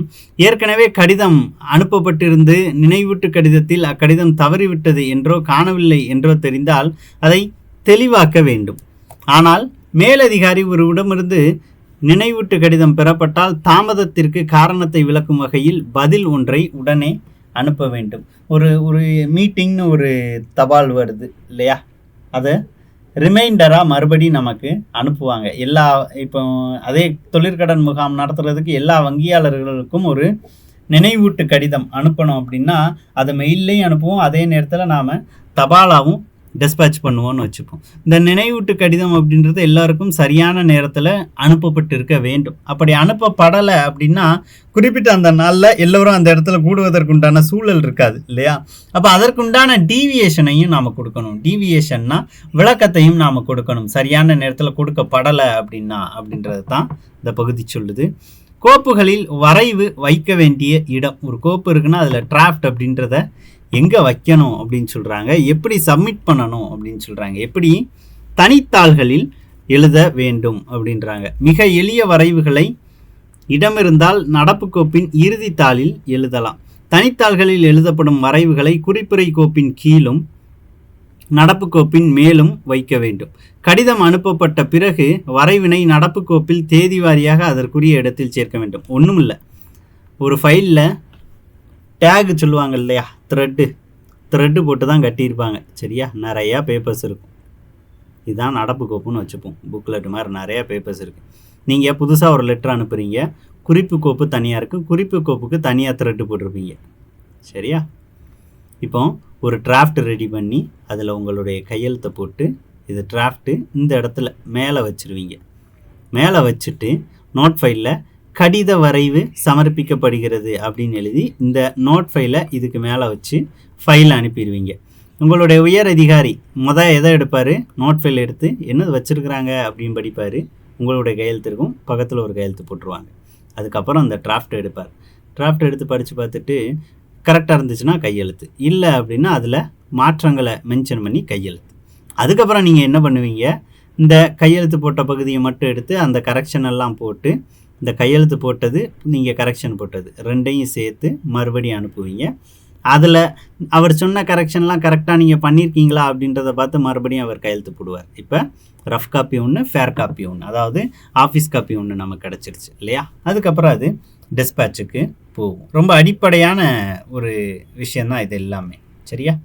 ஏற்கனவே கடிதம் அனுப்பப்பட்டிருந்து நினைவூட்டு கடிதத்தில் அக்கடிதம் தவறிவிட்டது என்றோ காணவில்லை என்றோ தெரிந்தால் அதை தெளிவாக்க வேண்டும். ஆனால் மேலதிகாரி ஒருவிடமிருந்து நினைவூட்டு கடிதம் பெறப்பட்டால் தாமதத்திற்கு காரணத்தை விளக்கும் வகையில் பதில் ஒன்றை உடனே அனுப்ப வேண்டும். ஒரு மீட்டிங்னு ஒரு தபால் வருது இல்லையா, அதை ரிமைண்டராக மறுபடி நமக்கு அனுப்புவாங்க. இப்போ அதே தொழிற்கடன் முகாம் நடத்துறதுக்கு எல்லா வங்கியாளர்களுக்கும் ஒரு நினைவூட்டு கடிதம் அனுப்பணும் அப்படின்னா அதை மெயிலையும் அனுப்புவோம், அதே நேரத்தில் நாம் தபாலாவும் டிஸ்பேட்ச் பண்ணுவோன்னு வச்சுப்போம். இந்த நினைவூட்டு கடிதம் அப்படின்றது எல்லாருக்கும் சரியான நேரத்தில் அனுப்பப்பட்டு இருக்க வேண்டும். அப்படி அனுப்பப்படலை அப்படின்னா குறிப்பிட்ட அந்த நாளில் எல்லோரும் அந்த இடத்துல கூடுவதற்குண்டான சூழல் இருக்காது இல்லையா? அப்போ அதற்குண்டான டீவியேஷனையும் நாம் கொடுக்கணும். டீவியேஷன்னா விளக்கத்தையும் நாம் கொடுக்கணும், சரியான நேரத்தில் கொடுக்கப்படலை அப்படின்றது தான் இந்த பகுதி சொல்லுது. கோப்புகளில் வரைவு வைக்க வேண்டிய இடம். ஒரு கோப்பு இருக்குன்னா அதில் டிராஃப்ட் அப்படின்றத எங்கே வைக்கணும் அப்படின்னு சொல்கிறாங்க, எப்படி சப்மிட் பண்ணணும் அப்படின்னு சொல்கிறாங்க, எப்படி தனித்தாள்களில் எழுத வேண்டும் அப்படின்றாங்க. மிக எளிய வரைவுகளை இடமிருந்தால் நடப்பு கோப்பின் இறுதி தாளில் எழுதலாம். தனித்தாள்களில் எழுதப்படும் வரைவுகளை குறிப்புரை கோப்பின் கீழும் நடப்பு கோப்பின் மேலும் வைக்க வேண்டும். கடிதம் அனுப்பப்பட்ட பிறகு வரைவினை நடப்பு கோப்பில் தேதி வாரியாக அதற்குரிய இடத்தில் சேர்க்க வேண்டும். ஒன்றும் இல்லை, ஒரு ஃபைலில் டேகு சொல்லுவாங்க இல்லையா, த்ரெட்டு போட்டு தான் கட்டியிருப்பாங்க. சரியா? நிறையா பேப்பர்ஸ் இருக்கும். இதுதான் நடப்பு கோப்புன்னு வச்சுப்போம். புக்லெட் மாதிரி நிறையா பேப்பர்ஸ் இருக்குது. நீங்கள் புதுசாக ஒரு லெட்டர் அனுப்புகிறீங்க, குறிப்பு கோப்பு தனியாக இருக்குது, குறிப்பு கோப்புக்கு தனியாக த்ரெட்டு போட்டிருப்பீங்க. சரியா? இப்போ ஒரு டிராஃப்ட் ரெடி பண்ணி அதில் உங்களுடைய கையெழுத்தை போட்டு இது டிராஃப்ட்டு இந்த இடத்துல மேலே வச்சுருவீங்க. மேலே வச்சுட்டு நோட் ஃபைலில் கடித வரைவு சமர்ப்பிக்கப்படுகிறது அப்படின்னு எழுதி இந்த நோட் ஃபைலை இதுக்கு மேலே வச்சு ஃபைல் அனுப்பிடுவீங்க. உங்களுடைய உயர் அதிகாரி எதை எடுப்பார், நோட் ஃபைல் எடுத்து என்னது வச்சுருக்குறாங்க அப்படின்னு படிப்பார். உங்களுடைய கையெழுத்து இருக்கும், பக்கத்தில் ஒரு கையெழுத்து போட்டுருவாங்க. அதுக்கப்புறம் அந்த டிராஃப்ட் எடுப்பார். டிராஃப்ட் எடுத்து படித்து பார்த்துட்டு கரெக்டாக இருந்துச்சுன்னா கையெழுத்து, இல்லை அப்படின்னா அதில் மாற்றங்களை மென்ஷன் பண்ணி கையெழுத்து. அதுக்கப்புறம் நீங்கள் என்ன பண்ணுவீங்க, இந்த கையெழுத்து போட்ட பகுதியை மட்டும் எடுத்து அந்த கரெக்ஷன் எல்லாம் போட்டு, இந்த கையெழுத்து போட்டது நீங்கள் கரெக்ஷன் போட்டது ரெண்டையும் சேர்த்து மறுபடியும் அனுப்புவீங்க. அதில் அவர் சொன்ன கரெக்ஷன்லாம் கரெக்டாக நீங்கள் பண்ணியிருக்கீங்களா அப்படின்றத பார்த்து மறுபடியும் அவர் கையெழுத்து போடுவார். இப்போ ரஃப் காப்பி ஒன்று, ஃபேர் காப்பி ஒன்று, அதாவது ஆஃபீஸ் காப்பி ஒன்று நமக்கு கிடச்சிருச்சு இல்லையா. அதுக்கப்புறம் அது டிஸ்பேட்சுக்கு போகும். ரொம்ப அடிப்படையான ஒரு விஷயந்தான் இது எல்லாமே. சரியா?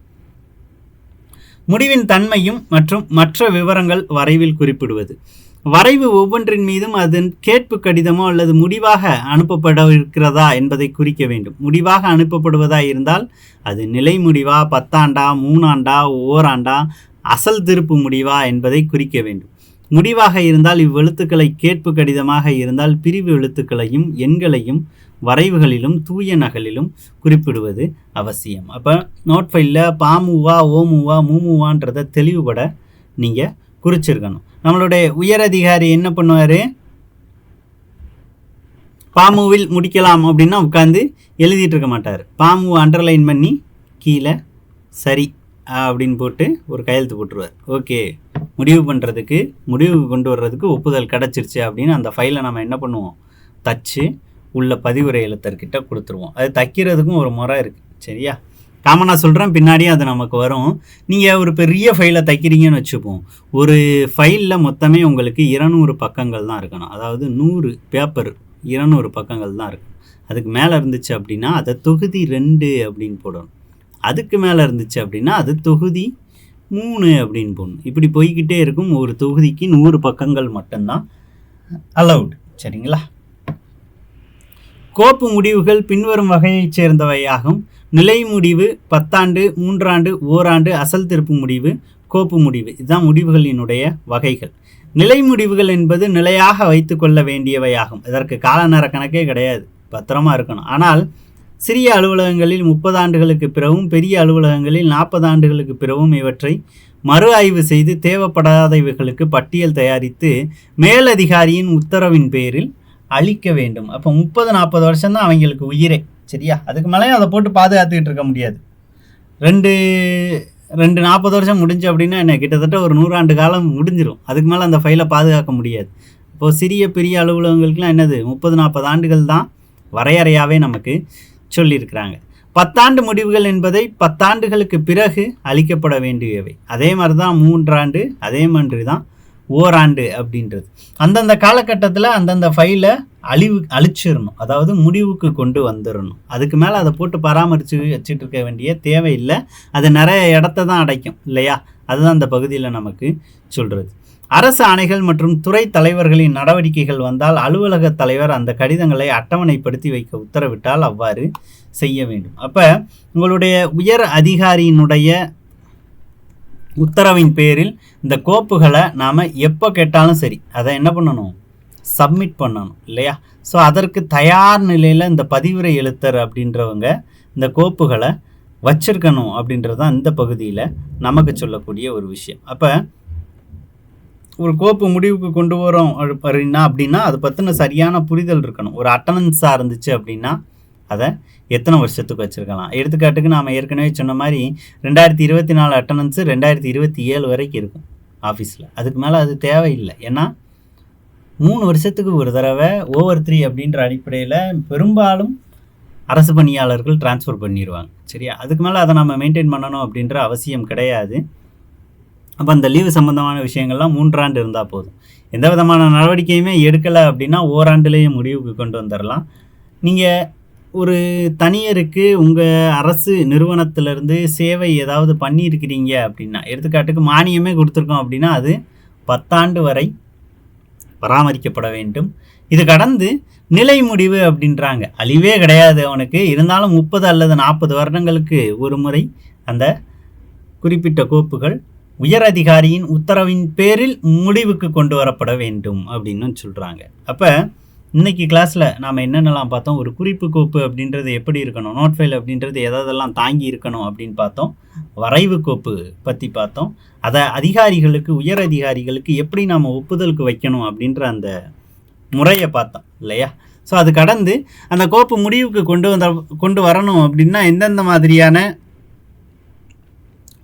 முடிவின் தன்மையும் மற்றும் மற்ற விவரங்கள் வரைவில் குறிப்பிடுவது. வரைவு ஒவ்வொன்றின் மீதும் அதன் கேட்பு கடிதமோ அல்லது முடிவாக அனுப்பப்பட இருக்கிறதா என்பதை குறிக்க வேண்டும். முடிவாக அனுப்பப்படுவதா இருந்தால் அது நிலை முடிவா, 10 ஆண்டா, 3 ஆண்டா, ஓராண்டா, அசல் திருப்பு முடிவா என்பதை குறிக்க வேண்டும். முடிவாக இருந்தால் இவ்வெழுத்துக்களை, கேட்பு கடிதமாக இருந்தால் பிரிவு எழுத்துக்களையும் எண்களையும் வரைவுகளிலும் தூய நகலிலும் குறிப்பிடுவது அவசியம். அப்போ நோட் ஃபைலில் பாமுவா, ஓமுவா, மூமுவான்றதை தெளிவுபட நீங்கள் குறிச்சிருக்கணும். நம்மளுடைய உயர் அதிகாரி என்ன பண்ணுவார், பாமுவில் முடிக்கலாம் அப்படின்னா உட்காந்து எழுதிட்டு இருக்க மாட்டார். பாமுவை அண்டர்லைன் பண்ணி கீழே சரி அப்படின்னு போட்டு ஒரு கையெழுத்து போட்டுருவார். ஓகே, முடிவு பண்ணுறதுக்கு, முடிவு கொண்டு வர்றதுக்கு ஒப்புதல் கிடச்சிருச்சு அப்படின்னு அந்த ஃபைலை நம்ம என்ன பண்ணுவோம், தச்சு உள்ள பதிவுரை எழுத்தர்கிட்ட கொடுத்துருவோம். அது தைக்கிறதுக்கும் ஒரு முறை இருக்குது. சரியா? காமனாக சொல்கிறேன், பின்னாடியே அது நமக்கு வரும். நீங்கள் ஒரு பெரிய ஃபைலை தைக்கிறீங்கன்னு வச்சுப்போம். ஒரு ஃபைலில் மொத்தமே உங்களுக்கு 200 பக்கங்கள் தான் இருக்கணும். அதாவது 100 பேப்பர் 200 பக்கங்கள் தான் இருக்கும். அதுக்கு மேலே இருந்துச்சு அப்படின்னா அதை தொகுதி 2 அப்படின்னு போடணும். அதுக்கு மேலே இருந்துச்சு அப்படின்னா அது தொகுதி 3 அப்படின்னு போடணும். இப்படி போய்கிட்டே இருக்கும். ஒரு தொகுதிக்கு 100 பக்கங்கள் மட்டும்தான் அலவுட். சரிங்களா? கோப்பு முடிவுகள் பின்வரும் வகையைச் சேர்ந்தவையாகும். நிலை முடிவு, 10 ஆண்டு, 3 ஆண்டு, ஓராண்டு, அசல் திருப்பு முடிவு, கோப்பு முடிவு. இதுதான் முடிவுகளினுடைய வகைகள். நிலை முடிவுகள் என்பது நிலையாக வைத்து கொள்ள வேண்டியவையாகும். இதற்கு கால நேர கணக்கே கிடையாது, பத்திரமா இருக்கணும். ஆனால் சிறிய அலுவலகங்களில் 30 ஆண்டுகளுக்கு பிறகும், பெரிய அலுவலகங்களில் 40 ஆண்டுகளுக்கு பிறகும் இவற்றை மறு ஆய்வு செய்து தேவைப்படாதவைகளுக்கு பட்டியல் தயாரித்து மேலதிகாரியின் உத்தரவின் பேரில் அளிக்க வேண்டும். அப்போ 30-40 வருஷம் தான் அவங்களுக்கு உயிரே. சரியா? அதுக்கு மேலேயும் அதை போட்டு பாதுகாத்துக்கிட்டு இருக்க முடியாது. ரெண்டு 40 வருஷம் முடிஞ்சு அப்படின்னா என்ன, கிட்டத்தட்ட ஒரு 100 ஆண்டு காலம் முடிஞ்சிடும். அதுக்கு மேலே அந்த ஃபைலை பாதுகாக்க முடியாது. இப்போது சிறிய பெரிய அலுவலகங்களுக்குலாம் என்னது 30-40 ஆண்டுகள் தான் வரையறையாகவே நமக்கு சொல்லியிருக்கிறாங்க. 10 ஆண்டு முடிவுகள் என்பதை 10 ஆண்டுகளுக்கு பிறகு அளிக்கப்பட வேண்டியவை. அதே மாதிரி தான் 3 ஆண்டு, அதே மாதிரி தான் ஓராண்டு அப்படின்றது. அந்தந்த காலகட்டத்தில் அந்தந்த ஃபைலை அழிச்சிடணும், அதாவது முடிவுக்கு கொண்டு வந்துடணும். அதுக்கு மேலே அதை போட்டு பராமரித்து வச்சுட்டு இருக்க வேண்டிய தேவையில்லை. அது நிறைய இடத்த தான் அடைக்கும் இல்லையா? அதுதான் அந்த பகுதியில் நமக்கு சொல்கிறது. அரசு ஆணைகள் மற்றும் துறை தலைவர்களின் நடவடிக்கைகள் வந்தால் அலுவலக தலைவர் அந்த கடிதங்களை அட்டவணைப்படுத்தி வைக்க உத்தரவிட்டால் அவ்வாறு செய்ய வேண்டும். அப்போ உங்களுடைய உயர் அதிகாரியினுடைய உத்தரவின் பேரில் இந்த கோப்புகளை நாம் எப்போ கேட்டாலும் சரி அதை என்ன பண்ணணும், சப்மிட் பண்ணணும் இல்லையா? ஸோ அதற்கு தயார் நிலையில் இந்த பதிவுரை எழுத்தர் அப்படின்றவங்க இந்த கோப்புகளை வச்சிருக்கணும் அப்படின்றது தான் இந்த பகுதியில் நமக்கு சொல்லக்கூடிய ஒரு விஷயம். அப்போ ஒரு கோப்பு முடிவுக்கு கொண்டு வரோம் அப்படின்னா அதை பற்றின சரியான புரிதல் இருக்கணும். ஒரு அட்டனன்ஸாக இருந்துச்சு அப்படின்னா அதை எத்தனை வருஷத்துக்கு வச்சுருக்கலாம். எடுத்துக்காட்டுக்கு நாம் ஏற்கனவே சொன்ன மாதிரி 2024 அட்டனன்ஸு 2027 வரைக்கும் இருக்கும் ஆஃபீஸில். அதுக்கு மேலே அது தேவையில்லை. ஏன்னா 3 வருஷத்துக்கு ஒரு தடவை ஓவர் 3 அப்படின்ற அடிப்படையில் பெரும்பாலும் அரசு பணியாளர்கள் டிரான்ஸ்ஃபர் பண்ணிடுவாங்க. சரியா? அதுக்கு மேலே அதை நம்ம மெயின்டைன் பண்ணணும் அப்படின்ற அவசியம் கிடையாது. அப்போ அந்த லீவு சம்மந்தமான விஷயங்கள்லாம் 3 ஆண்டு இருந்தால் போதும். எந்த விதமான நடவடிக்கையுமே எடுக்கலை அப்படின்னா ஓராண்டுலேயே முடிவுக்கு கொண்டு வந்துடலாம். நீங்கள் ஒரு தனியருக்கு உங்கள் அரசு நிறுவனத்திலேருந்து சேவை ஏதாவது பண்ணியிருக்கிறீங்க அப்படின்னா, எடுத்துக்காட்டுக்கு மானியமே கொடுத்துருக்கோம் அப்படின்னா அது 10 ஆண்டு வரை பராமரிக்கப்பட வேண்டும். இது கடந்து நிலை முடிவு அப்படின்றாங்க. அழிவே கிடையாது அவனுக்கு, இருந்தாலும் 30 அல்லது 40 வருடங்களுக்கு ஒரு முறை அந்த குறிப்பிட்ட கோப்புகள் உயர் அதிகாரியின் உத்தரவின் பேரில் முடிவுக்கு கொண்டு வரப்பட வேண்டும் அப்படின்னு சொல்கிறாங்க. அப்போ இன்னைக்கு கிளாஸில் நாம் என்னென்னலாம் பார்த்தோம், ஒரு குறிப்பு கோப்பு அப்படின்றது எப்படி இருக்கணும், நோட் ஃபைல் அப்படின்றது எதெல்லாம் தாங்கி இருக்கணும் அப்படின்னு பார்த்தோம், வரைவு கோப்பு பற்றி பார்த்தோம், அதை அதிகாரிகளுக்கு உயர் அதிகாரிகளுக்கு எப்படி நாம் ஒப்புதலுக்கு வைக்கணும் அப்படின்ற அந்த முறையை பார்த்தோம் இல்லையா. ஸோ அது கடந்து அந்த கோப்பு முடிவுக்கு கொண்டு வரணும் அப்படின்னா எந்தெந்த மாதிரியான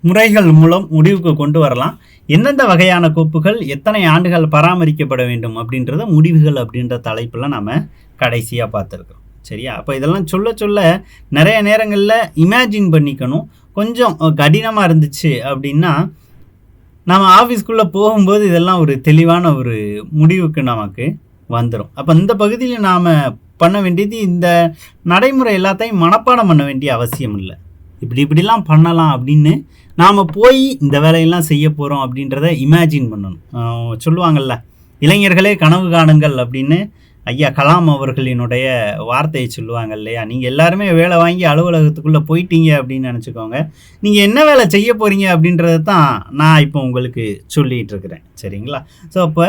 முறைகள் மூலம் முடிவுக்கு கொண்டு வரலாம், எந்தெந்த வகையான கோப்புகள் எத்தனை ஆண்டுகள் பராமரிக்கப்பட வேண்டும் அப்படின்றத முடிவுகள் அப்படின்ற தலைப்பில் நம்ம கடைசியாக பார்த்துருக்கோம். சரியா. அப்போ இதெல்லாம் சொல்ல சொல்ல நிறைய நேரங்களில் இமேஜின் பண்ணிக்கணும். கொஞ்சம் கடினமாக இருந்துச்சு அப்படின்னா நம்ம ஆஃபீஸ்க்குள்ளே போகும்போது இதெல்லாம் ஒரு தெளிவான ஒரு முடிவுக்கு நமக்கு வந்துடும். அப்போ இந்த பகுதியில் நாம் பண்ண வேண்டியது, இந்த நடைமுறை எல்லாத்தையும் மனப்பாடம் பண்ண வேண்டிய அவசியம் இல்லை. இப்படிலாம் பண்ணலாம் அப்படின்னு நாம் போய் இந்த வேலையெல்லாம் செய்ய போகிறோம் அப்படின்றத இமேஜின் பண்ணணும். சொல்லுவாங்கள்ல, இளைஞர்களே கனவு காணுங்கள் அப்படின்னு ஐயா கலாம் அவர்களினுடைய வார்த்தையை சொல்லுவாங்க இல்லையா. நீங்கள் எல்லாருமே வேலை வாங்கி அலுவலகத்துக்குள்ளே போயிட்டீங்க அப்படின்னு நினச்சிக்கோங்க. நீங்கள் என்ன வேலை செய்ய போகிறீங்க அப்படின்றத தான் நான் இப்போ உங்களுக்கு சொல்லிகிட்டு இருக்கிறேன். சரிங்களா. ஸோ அப்போ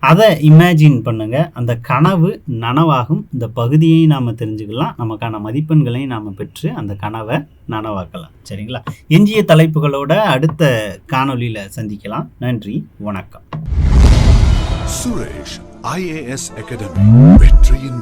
அதை இமேஜின் பண்ணுங்கள். அந்த கனவு நனவாகும். இந்த பகுதியை நாம் தெரிஞ்சுக்கலாம், நமக்கான மதிப்பெண்களையும் நாம் பெற்று அந்த கனவை நனவாக்கலாம். சரிங்களா. எஞ்சிய தலைப்புகளோட அடுத்த காணொலியில் சந்திக்கலாம். நன்றி, வணக்கம். சுரேஷ் IAS Academy, வெற்றியின்